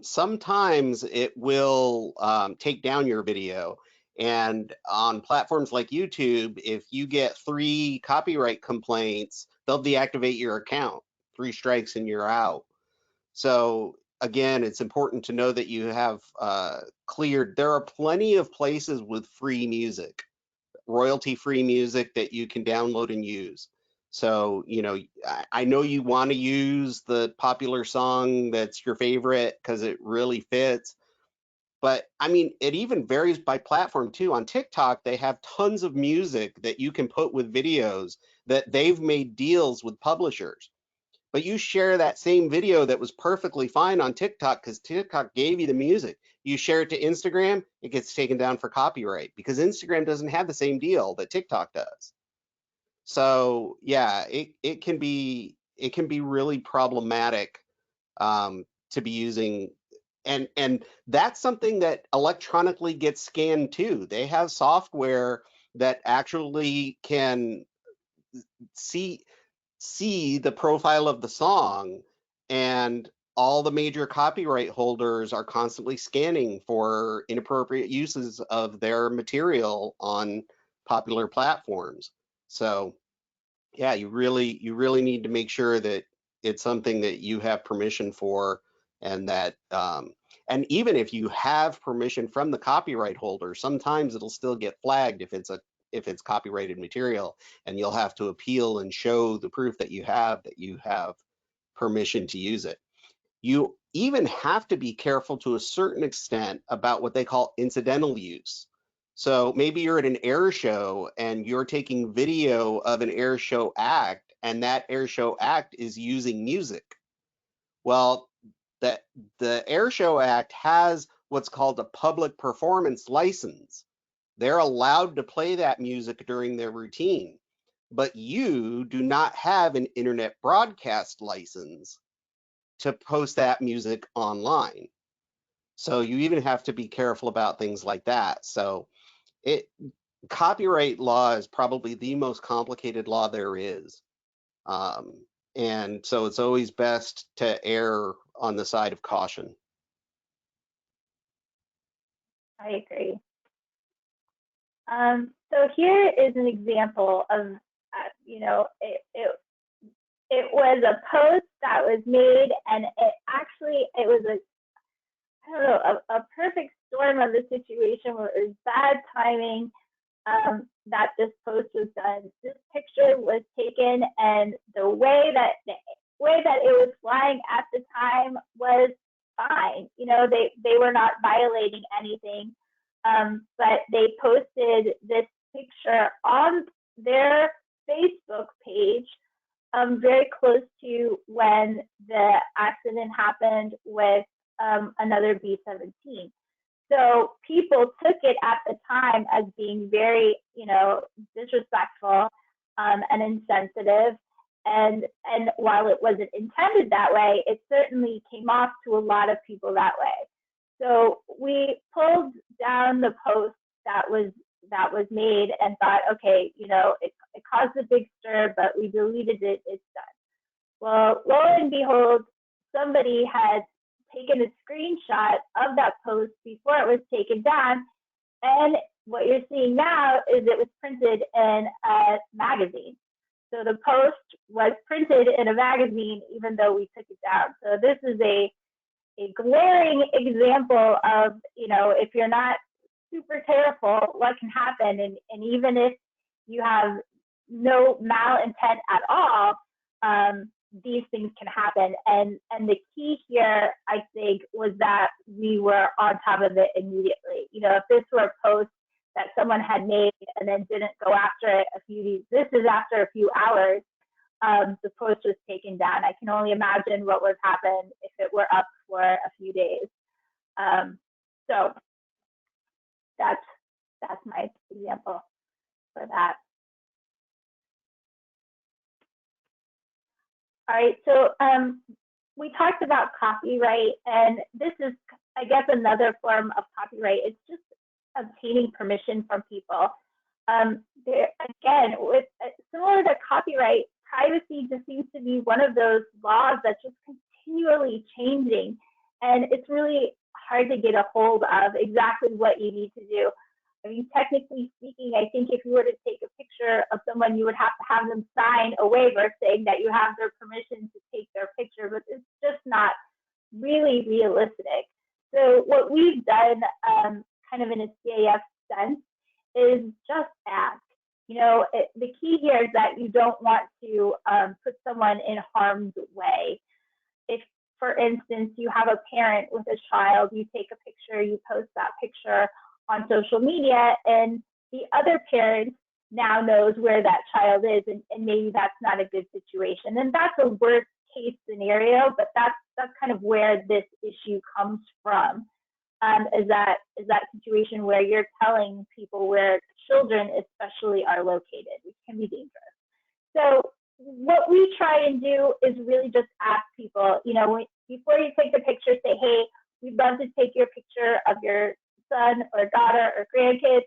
Sometimes it will take down your video. And on platforms like YouTube, if you get 3 copyright complaints, they'll deactivate your account. 3 strikes and you're out. So again, it's important to know that you have cleared. There are plenty of places with free music, royalty-free music that you can download and use. So, I know you want to use the popular song that's your favorite because it really fits. But it even varies by platform too. On TikTok, they have tons of music that you can put with videos that they've made deals with publishers. But you share that same video that was perfectly fine on TikTok because TikTok gave you the music. You share it to Instagram, it gets taken down for copyright because Instagram doesn't have the same deal that TikTok does. So yeah, it can be really problematic to be using. And that's something that electronically gets scanned too. They have software that actually can see the profile of the song, and all the major copyright holders are constantly scanning for inappropriate uses of their material on popular platforms. So yeah, you really need to make sure that it's something that you have permission for, and that and even if you have permission from the copyright holder, sometimes it'll still get flagged if it's copyrighted material, and you'll have to appeal and show the proof that you have permission to use it. You even have to be careful to a certain extent about what they call incidental use. So maybe you're at an air show and you're taking video of an air show act, and that air show act is using music. Well, the air show act has what's called a public performance license. They're allowed to play that music during their routine, but you do not have an internet broadcast license to post that music online. So you even have to be careful about things like that. So it copyright law is probably the most complicated law there is. Um, and so it's always best to err on the side of caution. I agree. So here is an example of, it was a post that was made, and it was a perfect storm of the situation where it was bad timing that this post was done. This picture was taken, and the way that it was flying at the time was fine. They were not violating anything, but they posted this picture on their Facebook page very close to when the accident happened with another B-17. So people took it at the time as being very, disrespectful and insensitive. And while it wasn't intended that way, it certainly came off to a lot of people that way. So we pulled down the post that was made and thought, okay, it caused a big stir, but we deleted it. It's done. Well, lo and behold, somebody had taken a screenshot of that post before it was taken down, and what you're seeing now is it was printed in a magazine. So the post was printed in a magazine even though we took it down. So this is a glaring example of, if you're not super careful, what can happen. And even if you have no malintent at all, these things can happen. And the key here, I think, was that we were on top of it immediately. If this were a post that someone had made and then didn't go after it a few days, this is after a few hours, the post was taken down. I can only imagine what would happen if it were up for a few days. So that's my example for that. All right, so we talked about copyright, and this is, I guess, another form of copyright. It's just obtaining permission from people. Again, similar to copyright, privacy just seems to be one of those laws that's just continually changing, and it's really hard to get a hold of exactly what you need to do. I mean, technically speaking, I think if you were to take a picture of someone, you would have to have them sign a waiver saying that you have their permission to take their picture, but it's just not really realistic. So what we've done, kind of in a CAF sense, is just ask. The key here is that you don't want to put someone in harm's way. If, for instance, you have a parent with a child, you take a picture, you post that picture on social media, and the other parent now knows where that child is, and maybe that's not a good situation. And that's a worst case scenario, but that's kind of where this issue comes from, is that situation where you're telling people where children especially are located, which can be dangerous. So what we try and do is really just ask people, before you take the picture, say, hey, we'd love to take your picture of your son or daughter or grandkid.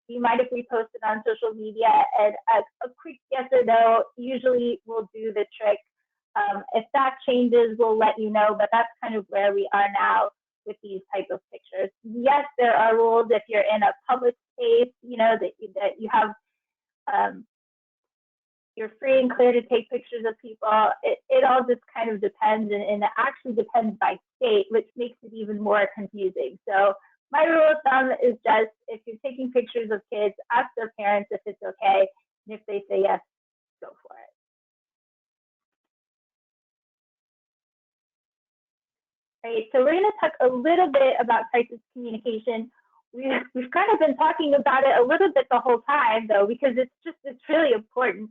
Do you mind if we post it on social media? And a quick yes or no usually will do the trick. If that changes, we'll let you know, but that's kind of where we are now with these type of pictures. Yes, there are rules if you're in a public space, that you have, you're free and clear to take pictures of people. It all just kind of depends, and it actually depends by state, which makes it even more confusing. So my rule of thumb is just, if you're taking pictures of kids, ask their parents if it's okay, and if they say yes, go for it. Great. So we're going to talk a little bit about crisis communication. We've kind of been talking about it a little bit the whole time, though, because it's really important.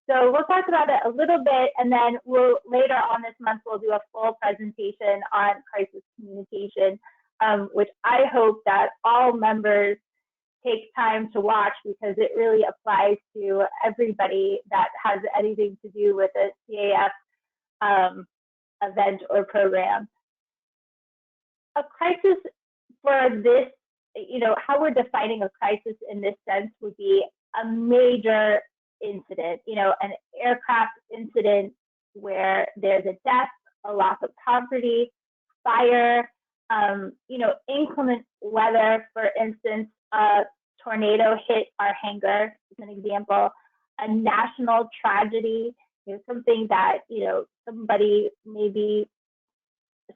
So we'll talk about it a little bit, and then later on this month we'll do a full presentation on crisis communication, which I hope that all members take time to watch, because it really applies to everybody that has anything to do with a CAF event or program. A crisis for this, how we're defining a crisis in this sense would be a major incident, an aircraft incident where there's a death, a loss of property, fire, inclement weather. For instance, a tornado hit our hangar, as an example, a national tragedy, something that,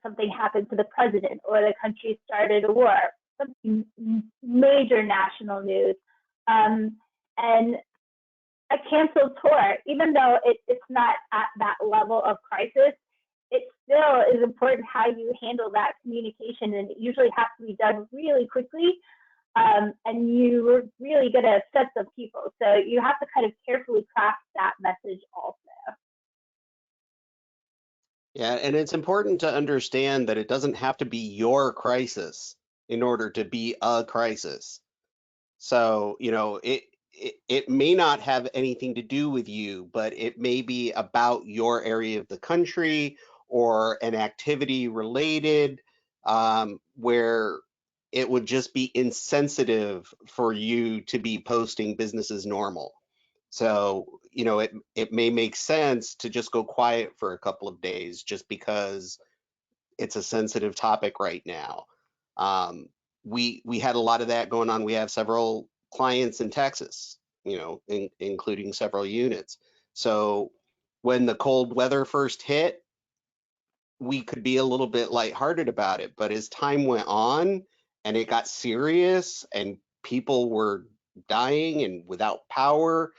something happened to the president, or the country started a war, something major national news, and a canceled tour. Even though it's not at that level of crisis, it still is important how you handle that communication, and it usually has to be done really quickly, and you're really going to upset some people. So you have to kind of carefully craft that message also. Yeah, and it's important to understand that it doesn't have to be your crisis in order to be a crisis. So, it may not have anything to do with you, but it may be about your area of the country or an activity related, where it would just be insensitive for you to be posting business as normal. So, it may make sense to just go quiet for a couple of days just because it's a sensitive topic right now. We had a lot of that going on. We have several clients in Texas, including several units. So when the cold weather first hit, we could be a little bit lighthearted about it. But as time went on and it got serious and people were dying and without power,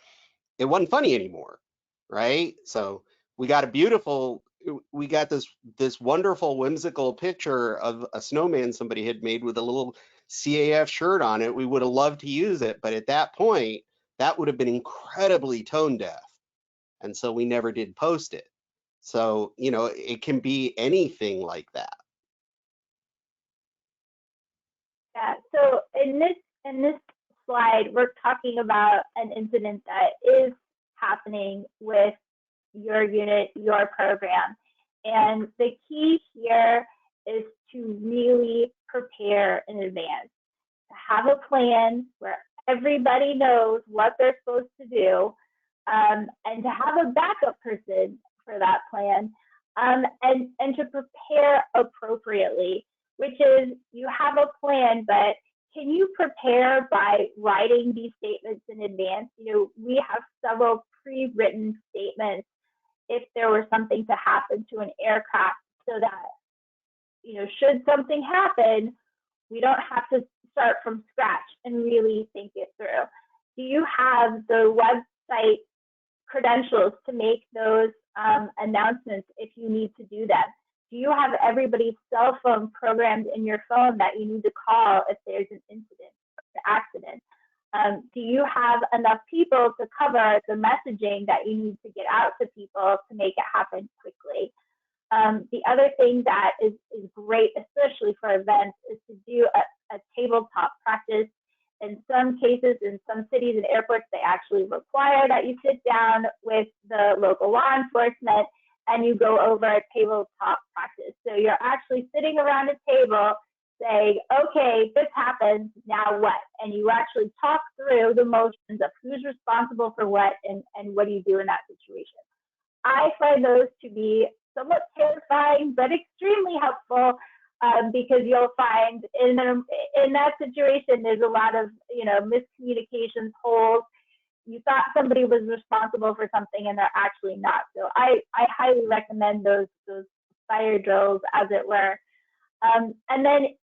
it wasn't funny anymore, right? So we got this wonderful whimsical picture of a snowman somebody had made with a little CAF shirt on it. We would have loved to use it, but at that point, that would have been incredibly tone deaf, and so we never did post it. So it can be anything like that. Yeah. So in this slide, we're talking about an incident that is happening with your unit, your program. And the key here is to really prepare in advance, to have a plan where everybody knows what they're supposed to do, and to have a backup person for that plan, and to prepare appropriately, which is you have a plan, but can you prepare by writing these statements in advance? We have several pre-written statements if there were something to happen to an aircraft, so that, should something happen, we don't have to start from scratch and really think it through. Do you have the website credentials to make those announcements if you need to do them? Do you have everybody's cell phone programmed in your phone that you need to call if there's an incident or accident? Do you have enough people to cover the messaging that you need to get out to people to make it happen quickly? The other thing that is great, especially for events, is to do a tabletop practice. In some cases, in some cities and airports, they actually require that you sit down with the local law enforcement and you go over a tabletop practice. So you're actually sitting around a table saying, okay, this happens, now what? And you actually talk through the motions of who's responsible for what and what do you do in that situation. I find those to be somewhat terrifying, but extremely helpful, because you'll find in that situation, there's a lot of, miscommunications, holes. You thought somebody was responsible for something and they're actually not. So I highly recommend those fire drills, as it were. And then,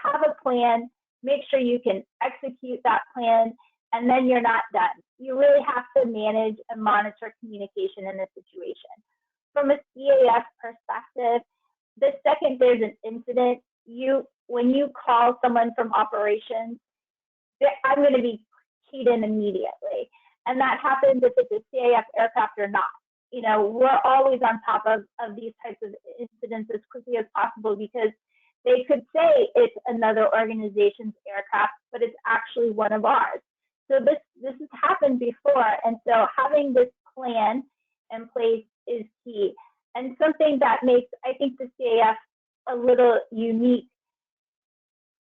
have a plan, make sure you can execute that plan, and then you're not done. You really have to manage and monitor communication in this situation. From a CAF perspective, the second there's an incident, when you call someone from operations, I'm going to be keyed in immediately. And that happens if it's a CAF aircraft or not. You know, we're always on top of these types of incidents as quickly as possible, because they could say it's another organization's aircraft, but it's actually one of ours. So this has happened before, and so having this plan in place is key. And something that makes, I think, the CAF a little unique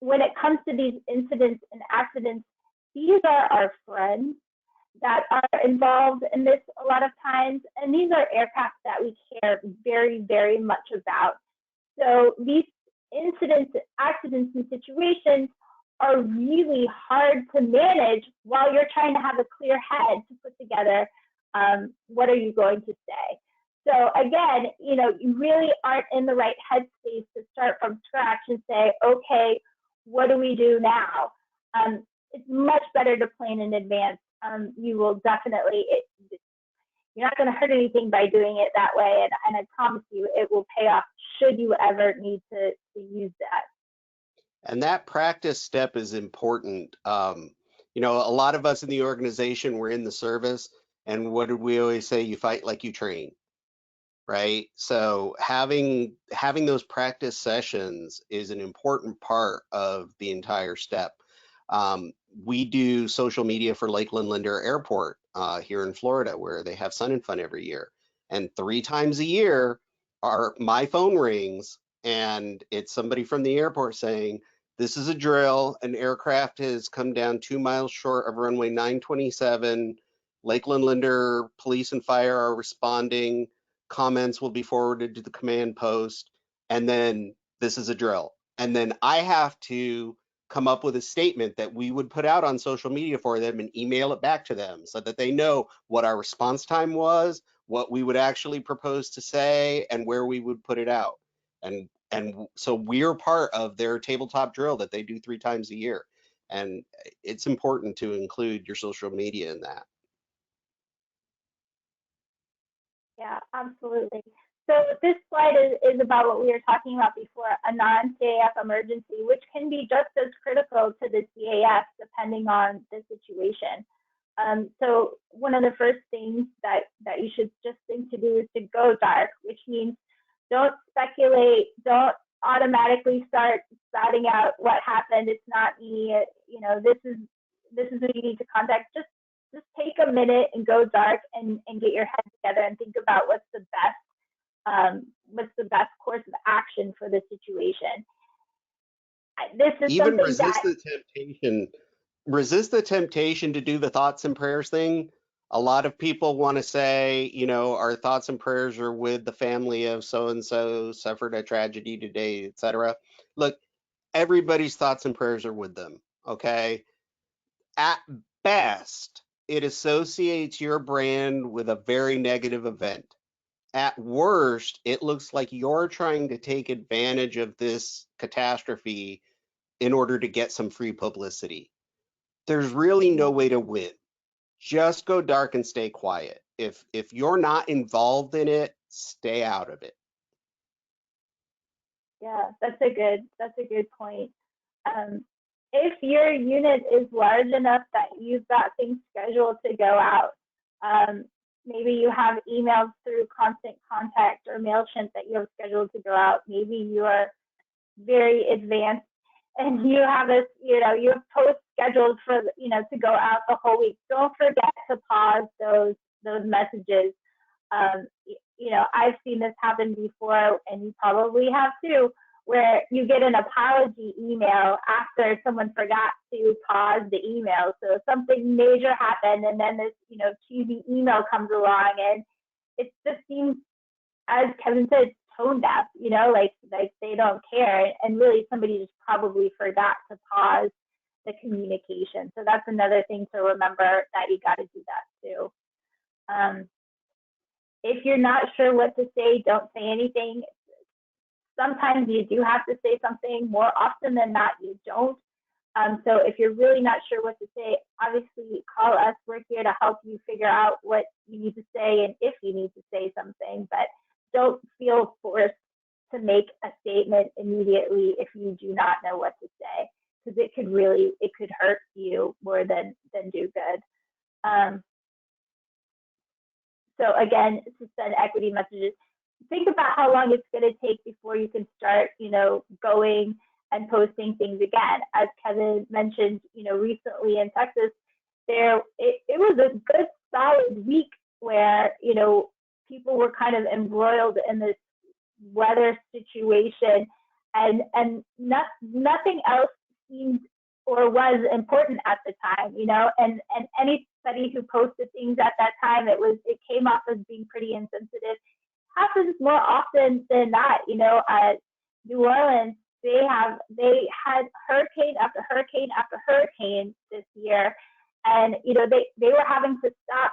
when it comes to these incidents and accidents. These are our friends that are involved in this a lot of times, and these are aircraft that we care very, very much about. So these incidents, accidents, and situations are really hard to manage while you're trying to have a clear head to put together what are you going to say. So again, you know, you really aren't in the right headspace to start from scratch and say, okay, what do we do now? It's much better to plan in advance. You will definitely, you're not going to hurt anything by doing it that way, and I promise you it will pay off should you ever need to use that. And that practice step is important. You know, a lot of us in the organization, we're in the service, and what did we always say? You fight like you train, right? So having those practice sessions is an important part of the entire step. We do social media for Lakeland Linder Airport here in Florida, where they have Sun and Fun every year. And 3 times a year, my phone rings, and it's somebody from the airport saying, this is a drill. An aircraft has come down 2 miles short of runway 927. Lakeland Linder police and fire are responding. Comments will be forwarded to the command post. And then this is a drill. And then I have to come up with a statement that we would put out on social media for them and email it back to them so that they know what our response time was, what we would actually propose to say, and where we would put it out. And so we're part of their tabletop drill that they do 3 times a year. And it's important to include your social media in that. Yeah, absolutely. So this slide is about what we were talking about before, a non-CAF emergency, which can be just as critical to the CAF depending on the situation. So one of the first things that you should just think to do is to go dark, which means don't speculate, don't automatically start spouting out what happened. It's not me, you know, this is who you need to contact. Just take a minute and go dark and get your head together and think about what's the best course of action for the situation. This is even something resist the temptation to do the thoughts and prayers thing. A lot of people want to say, you know, our thoughts and prayers are with the family of so and so suffered a tragedy today, etc. Look, everybody's thoughts and prayers are with them. Okay. At best, it associates your brand with a very negative event. At worst, it looks like you're trying to take advantage of this catastrophe in order to get some free publicity. There's really no way to win. Just go dark and stay quiet. If you're not involved in it, stay out of it. Yeah, that's a good point. If your unit is large enough that you've got things scheduled to go out, maybe you have emails through Constant Contact or MailChimp that you have scheduled to go out. Maybe you are very advanced and you have this, you know, you have posts scheduled for, you know, to go out the whole week. Don't forget to pause those messages. You know, I've seen this happen before, and you probably have too, where you get an apology email after someone forgot to pause the email. So something major happened, and then this, you know, cheesy email comes along, and it just seems, as Kevin said, tone deaf, you know, like they don't care, and really somebody just probably forgot to pause the communication. So that's another thing to remember, that you got to do that too. If you're not sure what to say, don't say anything. Sometimes you do have to say something. More often than not, you don't. So if you're really not sure what to say, obviously call us. We're here to help you figure out what you need to say and if you need to say something, but don't feel forced to make a statement immediately if you do not know what to say, because it could hurt you more than do good. So again, to send equity messages, think about how long it's going to take before you can start, going and posting things again. As Kevin mentioned, recently in Texas, it was a good solid week where, people were kind of embroiled in this weather situation, and nothing else seemed or was important at the time, and anybody who posted things at that time, it came off as being pretty insensitive. Happens more often than not, New Orleans, they had hurricane after hurricane after hurricane this year, and they were having to stop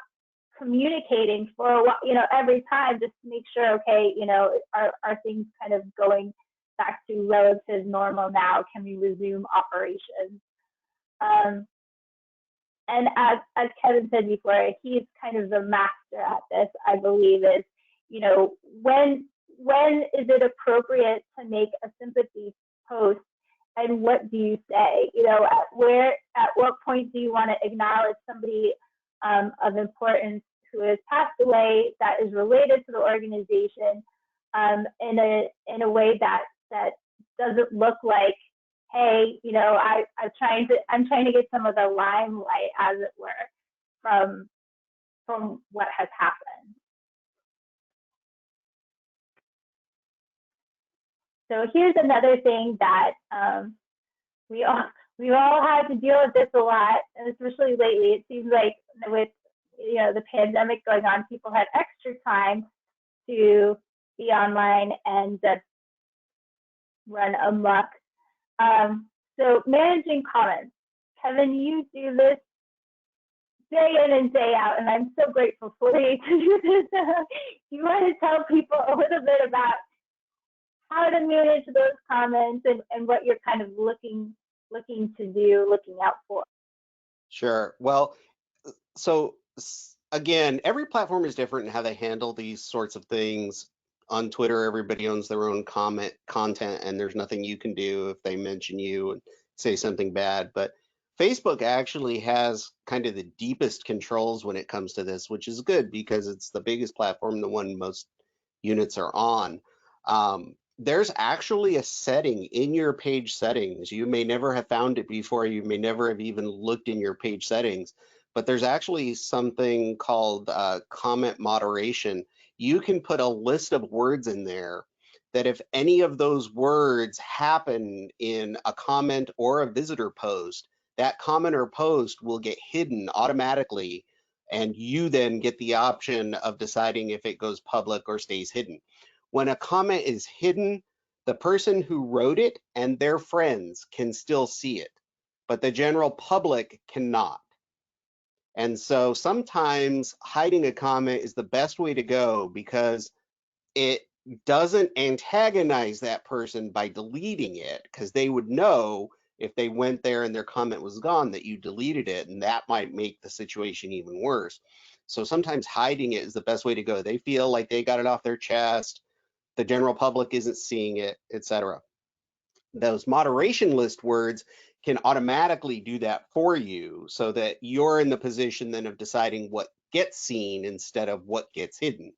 communicating for a while, every time, just to make sure, okay, are things kind of going back to relative normal now? Can we resume operations? And as Kevin said before, he's kind of the master at this, I believe, is, when is it appropriate to make a sympathy post, and what do you say? At what point do you want to acknowledge somebody of importance who has passed away that is related to the organization, in a way that doesn't look like, hey, I'm trying to get some of the limelight, as it were, from what has happened. So here's another thing that we all had to deal with this a lot, and especially lately. It seems like with the pandemic going on, people had extra time to be online and just run amok. So managing comments. Kevin, you do this day in and day out, and I'm so grateful for you to do this. You want to tell people a little bit about how to manage those comments and what you're kind of looking to do, looking out for? Sure. Well, so again, every platform is different in how they handle these sorts of things. On Twitter, everybody owns their own content, and there's nothing you can do if they mention you and say something bad. But Facebook actually has kind of the deepest controls when it comes to this, which is good because it's the biggest platform, the one most units are on. There's actually a setting in your page settings. You may never have found it before. You may never have even looked in your page settings, but there's actually something called comment moderation. You can put a list of words in there that if any of those words happen in a comment or a visitor post, that comment or post will get hidden automatically, and you then get the option of deciding if it goes public or stays hidden. When a comment is hidden, the person who wrote it and their friends can still see it, but the general public cannot. And so sometimes hiding a comment is the best way to go because it doesn't antagonize that person by deleting it, because they would know if they went there and their comment was gone that you deleted it, and that might make the situation even worse. So sometimes hiding it is the best way to go. They feel like they got it off their chest, the general public isn't seeing it, etc. Those moderation list words can automatically do that for you so that you're in the position then of deciding what gets seen instead of what gets hidden.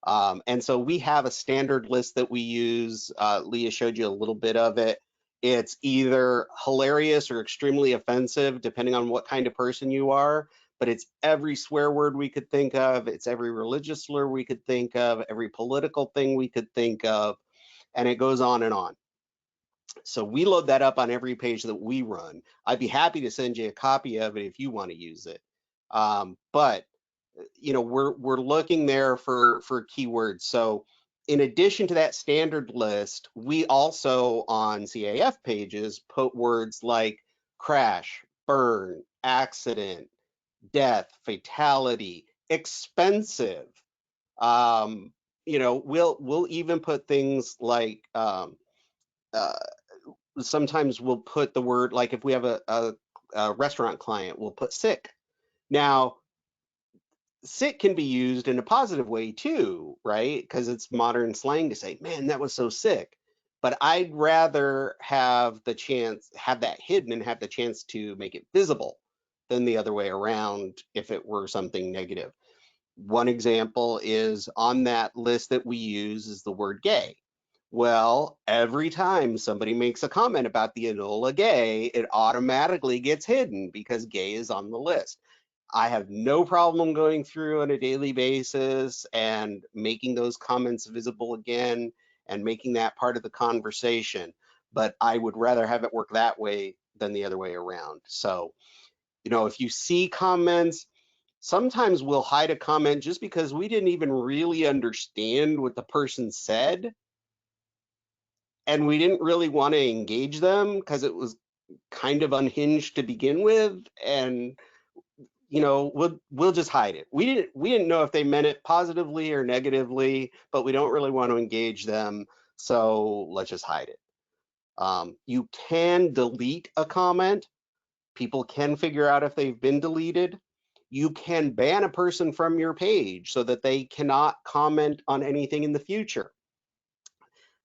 And so we have a standard list that we use. Leah showed you a little bit of it. It's either hilarious or extremely offensive, depending on what kind of person you are, but it's every swear word we could think of. It's every religious slur we could think of, every political thing we could think of, and it goes on and on. So we load that up on every page that we run. I'd be happy to send you a copy of it if you want to use it. But we're looking there for keywords. So in addition to that standard list, we also on CAF pages put words like crash, burn, accident, death, fatality, expensive. We'll even put things like sometimes we'll put the word, like if we have a restaurant client, we'll put sick. Now, sick can be used in a positive way too, right? Because it's modern slang to say, man, that was so sick. But I'd rather have that hidden and have the chance to make it visible than the other way around if it were something negative. One example is on that list that we use is the word gay. Well, every time somebody makes a comment about the Enola Gay, it automatically gets hidden because gay is on the list. I have no problem going through on a daily basis and making those comments visible again and making that part of the conversation. But I would rather have it work that way than the other way around. So, if you see comments, sometimes we'll hide a comment just because we didn't even really understand what the person said. And we didn't really want to engage them because it was kind of unhinged to begin with. And we'll just hide it. We didn't know if they meant it positively or negatively, but we don't really want to engage them, so let's just hide it. You can delete a comment. People can figure out if they've been deleted. You can ban a person from your page so that they cannot comment on anything in the future.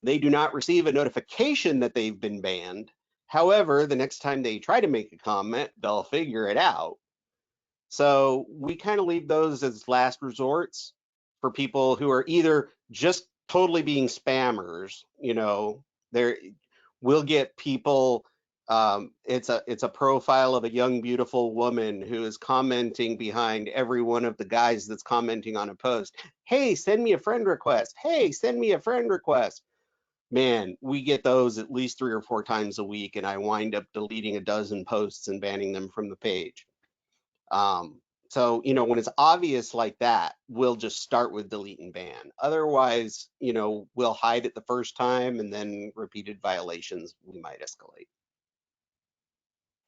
They do not receive a notification that they've been banned. However, the next time they try to make a comment, they'll figure it out. So we kind of leave those as last resorts for people who are either just totally being spammers. There we'll get people. It's a profile of a young, beautiful woman who is commenting behind every one of the guys that's commenting on a post. Hey, send me a friend request. Hey, send me a friend request. Man, we get those at least 3 or 4 times a week, and I wind up deleting a dozen posts and banning them from the page. So, when it's obvious like that, we'll just start with delete and ban. Otherwise, we'll hide it the first time, and then repeated violations, we might escalate.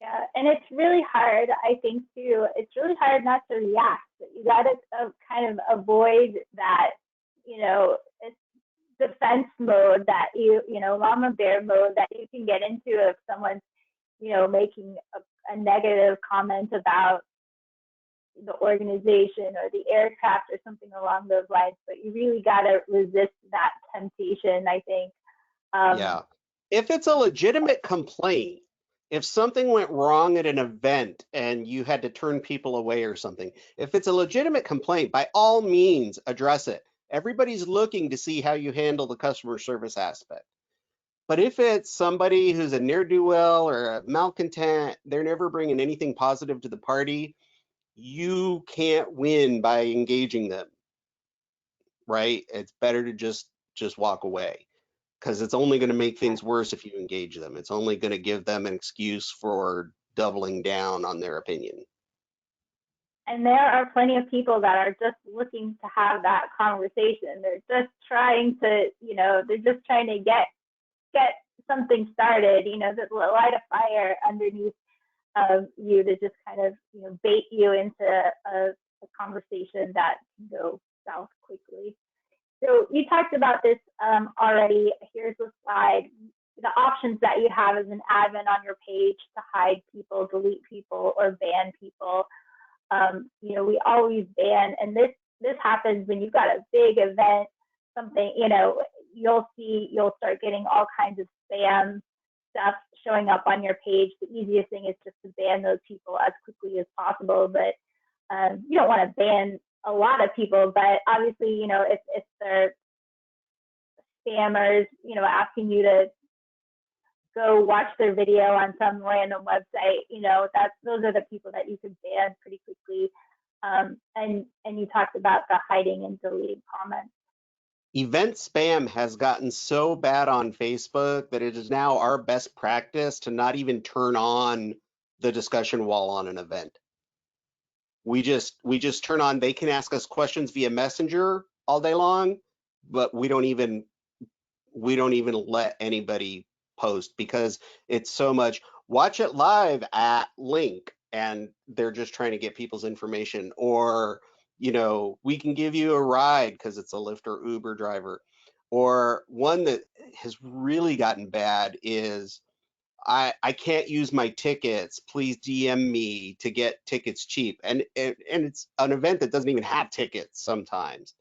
Yeah, and it's really hard, I think, too. It's really hard not to react. You got to kind of avoid that, it's defense mode that mama bear mode that you can get into if someone's, making a negative comment about the organization or the aircraft or something along those lines. But you really got to resist that temptation, I think. Yeah. If it's a legitimate complaint, if something went wrong at an event and you had to turn people away or something, if it's a legitimate complaint, by all means, address it. Everybody's looking to see how you handle the customer service aspect. But if it's somebody who's a ne'er-do-well or a malcontent, they're never bringing anything positive to the party, you can't win by engaging them, right? It's better to just walk away, because it's only going to make things worse if you engage them. It's only going to give them an excuse for doubling down on their opinion. And there are plenty of people that are just looking to have that conversation. They're just trying to, they're just trying to get something started, to light a fire underneath you to just kind of, bait you into a conversation that can go south quickly. So you talked about this already. Here's the slide. The options that you have as an admin on your page to hide people, delete people, or ban people. We always ban, and this happens when you've got a big event, something, you'll start getting all kinds of spam stuff showing up on your page. The easiest thing is just to ban those people as quickly as possible, but you don't want to ban a lot of people, but obviously, if they're spammers, asking you to go watch their video on some random website, those are the people that you could ban pretty quickly. And you talked about the hiding and deleting comments. Event spam has gotten so bad on Facebook that it is now our best practice to not even turn on the discussion wall on an event. We just turn on, they can ask us questions via Messenger all day long, but we don't even let anybody post, because it's so much watch it live at link, and they're just trying to get people's information, or we can give you a ride because it's a Lyft or Uber driver. Or one that has really gotten bad is I can't use my tickets. Please DM me to get tickets cheap. And it's an event that doesn't even have tickets sometimes.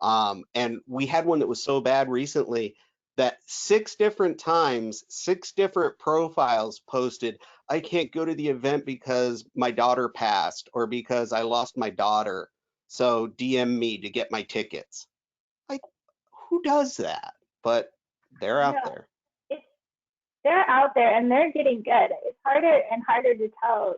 And we had one that was so bad recently that 6 different times, 6 different profiles posted, I can't go to the event because my daughter passed or because I lost my daughter. So DM me to get my tickets. Like, who does that? But they're You out know, there. it's they're out there and they're getting good. It's harder and harder to tell,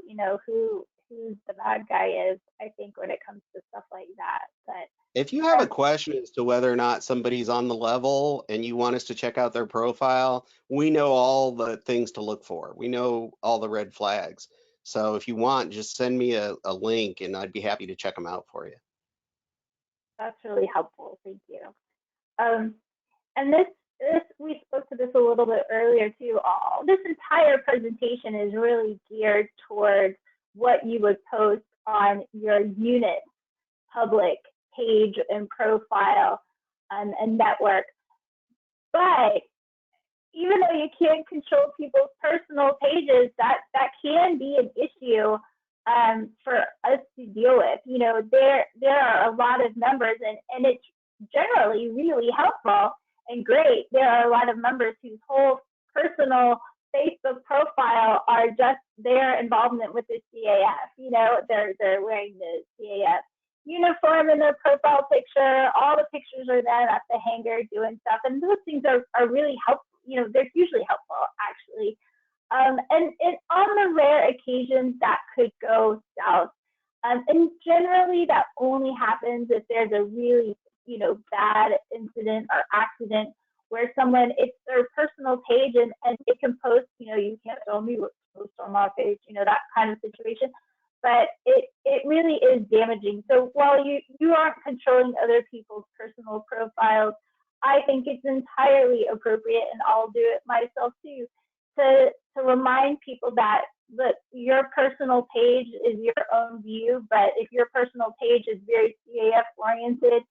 who's the bad guy is, I think, when it comes to stuff like that. But If you have a um, question as to whether or not somebody's on the level and you want us to check out their profile, we know all the things to look for. We know all the red flags. So if you want, just send me a link and I'd be happy to check them out for you. that's really helpful. Thank you. Um, and this we spoke to this a little bit earlier too. All this entire presentation is really geared towards what you would post on your unit public page and profile and network. But even though you can't control people's personal pages, that can be an issue for us to deal with. There are a lot of members, and it's generally really helpful and great. There are a lot of members whose whole personal Facebook profile are just their involvement with the CAF. They're wearing the CAF uniform in their profile picture. All the pictures are them at the hangar doing stuff, and those things are really helpful. They're usually helpful actually. And on the rare occasions that could go south, and generally that only happens if there's a really bad incident or accident where someone, it's their personal page and they can post, you can't tell me what to post on my page, that kind of situation. But it really is damaging. So while you aren't controlling other people's personal profiles, I think it's entirely appropriate, and I'll do it myself too, to remind people that, look, your personal page is your own view, but if your personal page is very CAF oriented,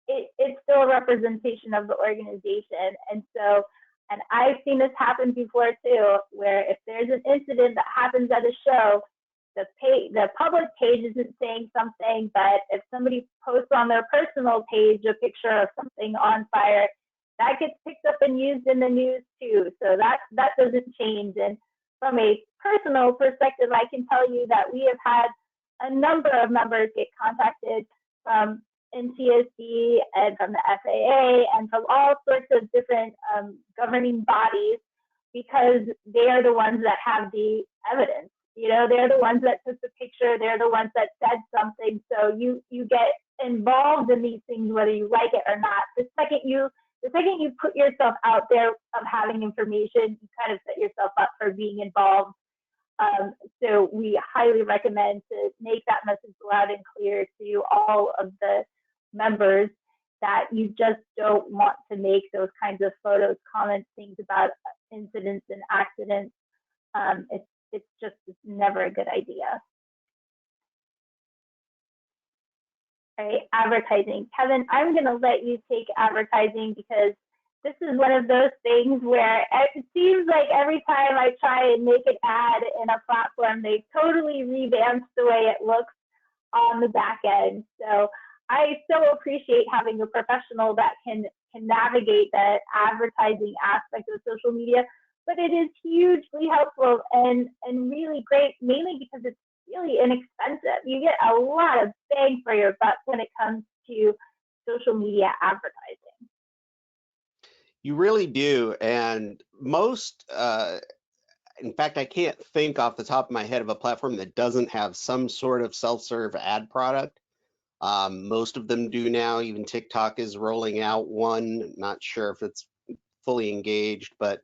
it's still a representation of the organization. And I've seen this happen before too, where if there's an incident that happens at a show, the public page isn't saying something, but if somebody posts on their personal page a picture of something on fire, that gets picked up and used in the news too. So that doesn't change. And from a personal perspective, I can tell you that we have had a number of members get contacted from NTSB and from the FAA and from all sorts of different governing bodies, because they are the ones that have the evidence. They're the ones that took the picture. They're the ones that said something. So you get involved in these things, whether you like it or not. The second you put yourself out there of having information, you kind of set yourself up for being involved. So we highly recommend to make that message loud and clear to all of the members that you just don't want to make those kinds of photos, comments, things about incidents and accidents. It's never a good idea. All right, advertising. Kevin, I'm going to let you take advertising, because this is one of those things where it seems like every time I try and make an ad in a platform, they totally revamp the way it looks on the back end. So I so appreciate having a professional that can navigate that advertising aspect of social media, but it is hugely helpful and really great, mainly because it's really inexpensive. You get a lot of bang for your buck when it comes to social media advertising. You really do. And most, in fact, I can't think off the top of my head of a platform that doesn't have some sort of self-serve ad product. Most of them do now. Even TikTok is rolling out one. Not sure if it's fully engaged, but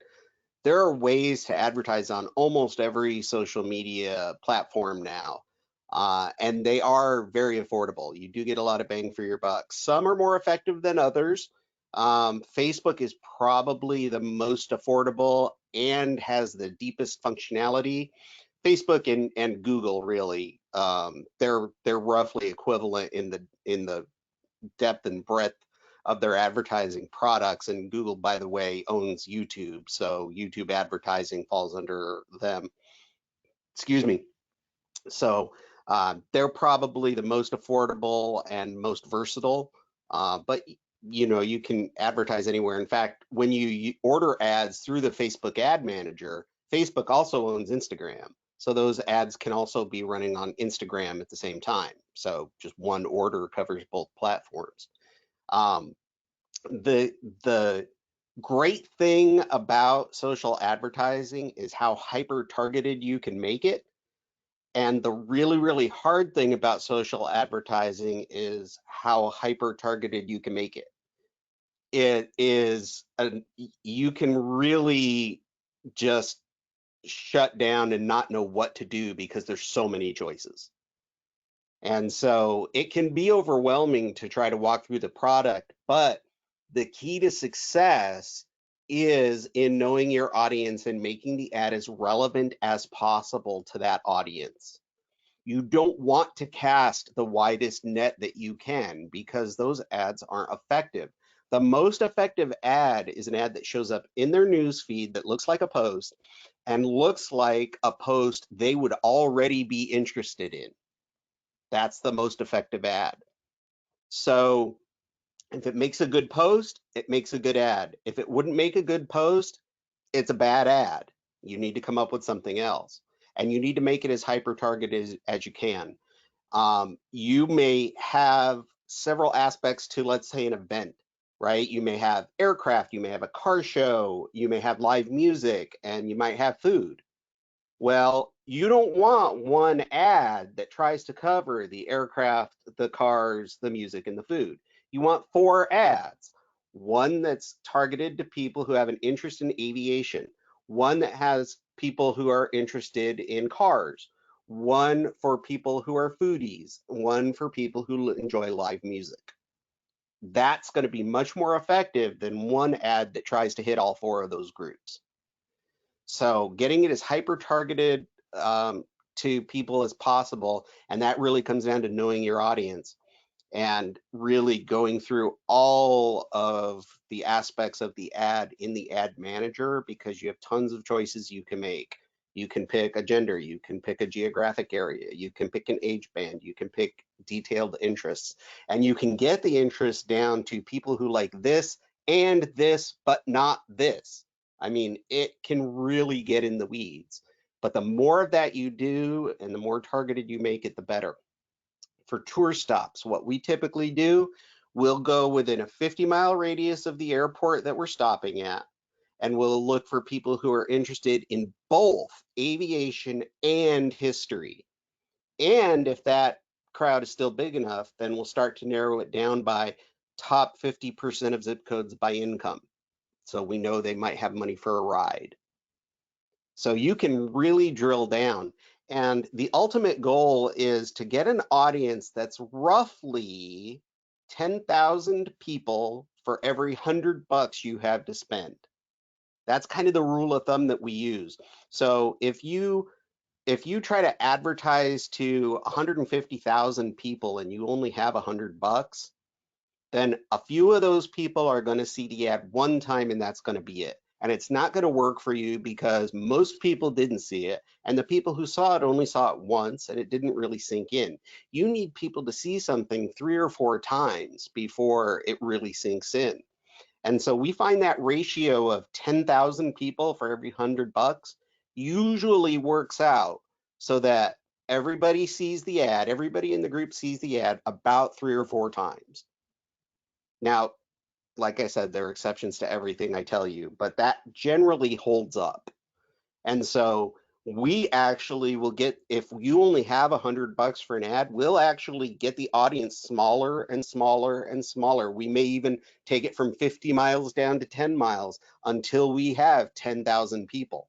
there are ways to advertise on almost every social media platform now. And they are very affordable. You do get a lot of bang for your buck. Some are more effective than others. Facebook is probably the most affordable and has the deepest functionality. Facebook and Google really, they're roughly equivalent in the depth and breadth of their advertising products. And Google, by the way, owns YouTube, so YouTube advertising falls under them. Excuse me. So they're probably the most affordable and most versatile, but you know, you can advertise anywhere. In fact, when you order ads through the Facebook ad manager, Facebook also owns Instagram. So those ads can also be running on Instagram at the same time. So just one order covers both platforms. Um, the great thing about social advertising is how hyper targeted you can make it. And the really, really hard thing about social advertising is how hyper targeted you can make it. It is, you can really just shut down and not know what to do because there's so many choices. And so it can be overwhelming to try to walk through the product, but the key to success is in knowing your audience and making the ad as relevant as possible to that audience. You don't want to cast the widest net that you can because those ads aren't effective. The most effective ad is an ad that shows up in their news feed that looks like a post and looks like a post they would already be interested in. That's the most effective ad. So if it makes a good post, it makes a good ad. If it wouldn't make a good post, it's a bad ad. You need to come up with something else. And you need to make it as hyper targeted as you can. You may have several aspects to, let's say, an event, right? You may have aircraft, you may have a car show, you may have live music, and you might have food. Well, you don't want one ad that tries to cover the aircraft, the cars, the music, and the food. You want 4 ads. One that's targeted to people who have an interest in aviation, one that has people who are interested in cars, one for people who are foodies, one for people who enjoy live music. That's going to be much more effective than one ad that tries to hit all 4 of those groups. So getting it as hyper targeted to people as possible, and that really comes down to knowing your audience and really going through all of the aspects of the ad in the ad manager, because you have tons of choices you can make. You can pick a gender, you can pick a geographic area, you can pick an age band, you can pick detailed interests, and you can get the interests down to people who like this and this, but not this. I mean, it can really get in the weeds, but the more of that you do and the more targeted you make it, the better. For tour stops, what we typically do, we'll go within a 50-mile radius of the airport that we're stopping at, and we'll look for people who are interested in both aviation and history. And if that crowd is still big enough, then we'll start to narrow it down by top 50% of zip codes by income. So we know they might have money for a ride. So you can really drill down. And the ultimate goal is to get an audience that's roughly 10,000 people for every $100 you have to spend. That's kind of the rule of thumb that we use. So if you try to advertise to 150,000 people and you only have $100, then a few of those people are going to see the ad one time and that's going to be it. And it's not going to work for you because most people didn't see it. And the people who saw it only saw it once and it didn't really sink in. You need people to see something 3 or 4 times before it really sinks in. And so we find that ratio of 10,000 people for every $100 usually works out so that everybody sees the ad, everybody in the group sees the ad about 3 or 4 times. Now, like I said, there are exceptions to everything I tell you, but that generally holds up. And so we actually will get, if you only have $100 for an ad, we'll actually get the audience smaller and smaller and smaller. We may even take it from 50 miles down to 10 miles until we have 10,000 people.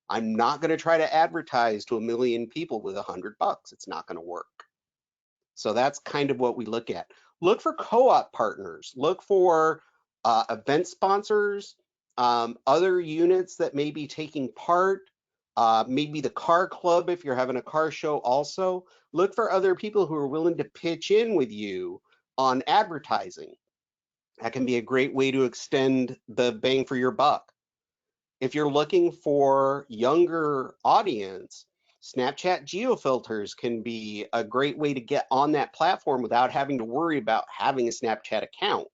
I'm not going to try to advertise to 1 million people with $100. It's not going to work. So that's kind of what we look at. Look for co-op partners. Look for event sponsors, other units that may be taking part, maybe the car club if you're having a car show also. Look for other people who are willing to pitch in with you on advertising. That can be a great way to extend the bang for your buck. If you're looking for younger audience, Snapchat Geofilters can be a great way to get on that platform without having to worry about having a Snapchat account.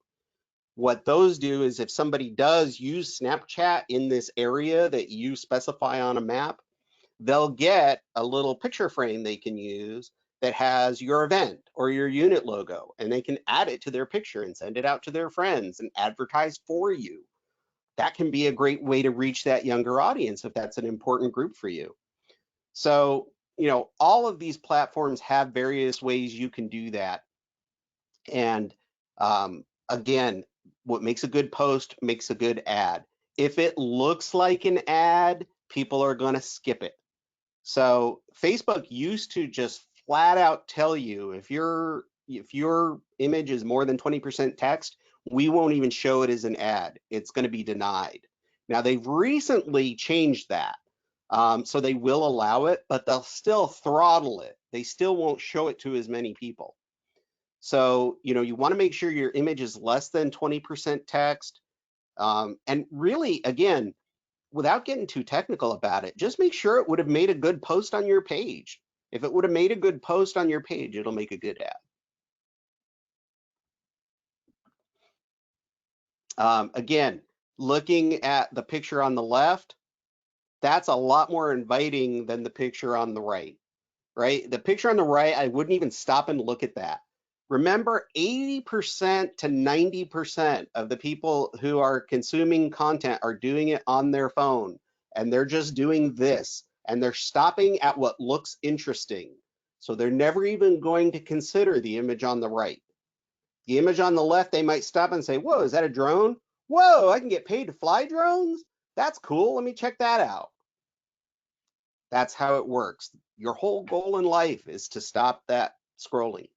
What those do is if somebody does use Snapchat in this area that you specify on a map, they'll get a little picture frame they can use that has your event or your unit logo, and they can add it to their picture and send it out to their friends and advertise for you. That can be a great way to reach that younger audience if that's an important group for you. So, all of these platforms have various ways you can do that. And again, what makes a good post makes a good ad. If it looks like an ad, people are going to skip it. So Facebook used to just flat out tell you if your image is more than 20% text, we won't even show it as an ad. It's going to be denied. Now they've recently changed that. So they will allow it, but they'll still throttle it. They still won't show it to as many people. So, you want to make sure your image is less than 20% text. And really, again, without getting too technical about it, just make sure it would have made a good post on your page. If it would have made a good post on your page, it'll make a good ad. Again, looking at the picture on the left, that's a lot more inviting than the picture on the right, right? The picture on the right, I wouldn't even stop and look at that. Remember, 80% to 90% of the people who are consuming content are doing it on their phone, and they're just doing this, and they're stopping at what looks interesting. So they're never even going to consider the image on the right. The image on the left, they might stop and say, whoa, is that a drone? Whoa, I can get paid to fly drones? That's cool, let me check that out. That's how it works. Your whole goal in life is to stop that scrolling.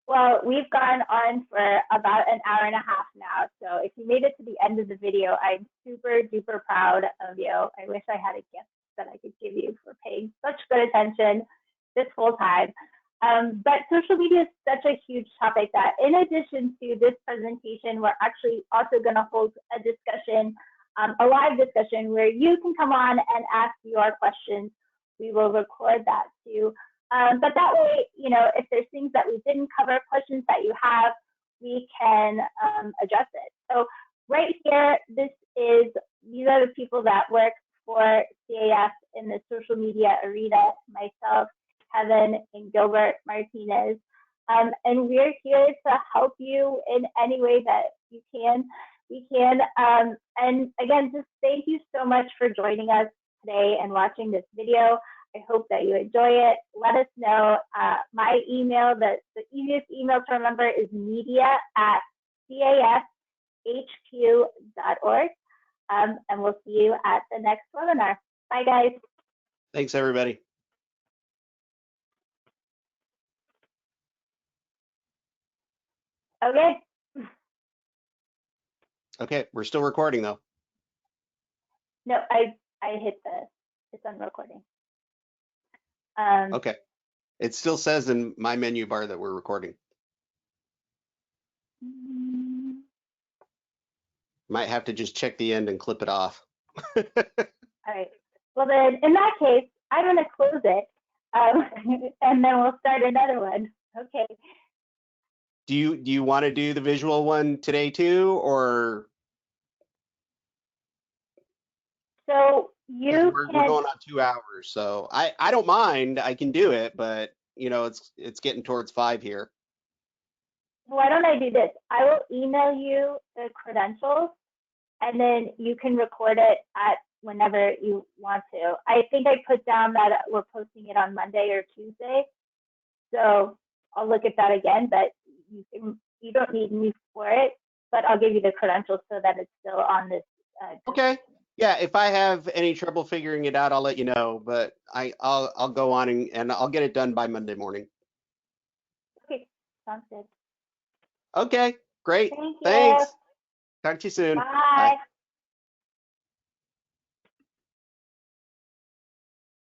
Well, we've gone on for about an hour and a half now. So if you made it to the end of the video, I'm super duper proud of you. I wish I had a gift that I could give you for paying such good attention this whole time. But social media is such a huge topic that in addition to this presentation, we're actually also going to hold a discussion, a live discussion where you can come on and ask your questions. We will record that too. But that way, if there's things that we didn't cover, questions that you have, we can address it. So right here, these are the people that work for CAF in the social media arena, myself, Kevin, and Gilbert Martinez. And we're here to help you in any way that you can. We can. And again, just thank you so much for joining us today and watching this video. I hope that you enjoy it. Let us know. My email, the easiest email to remember is media@cafhq.org. And we'll see you at the next webinar. Bye, guys. Thanks, everybody. Okay. Okay, we're still recording though. No, I hit it's on recording. Okay. It still says in my menu bar that we're recording. Might have to just check the end and clip it off. All right. Well, then, in that case, I'm going to close it, and then we'll start another one. Okay. Do you want to do the visual one today too, or? So we're going on 2 hours, so I don't mind. I can do it, but it's getting towards 5 here. Why don't I do this? I will email you the credentials, and then you can record it at whenever you want to. I think I put down that we're posting it on Monday or Tuesday, so I'll look at that again. But you don't need me for it, but I'll give you the credentials so that it's still on this. Okay. Yeah, if I have any trouble figuring it out, I'll let you know. But I'll go on and I'll get it done by Monday morning. Okay, sounds good. Okay, great. Thank you. Thanks. Talk to you soon. Bye.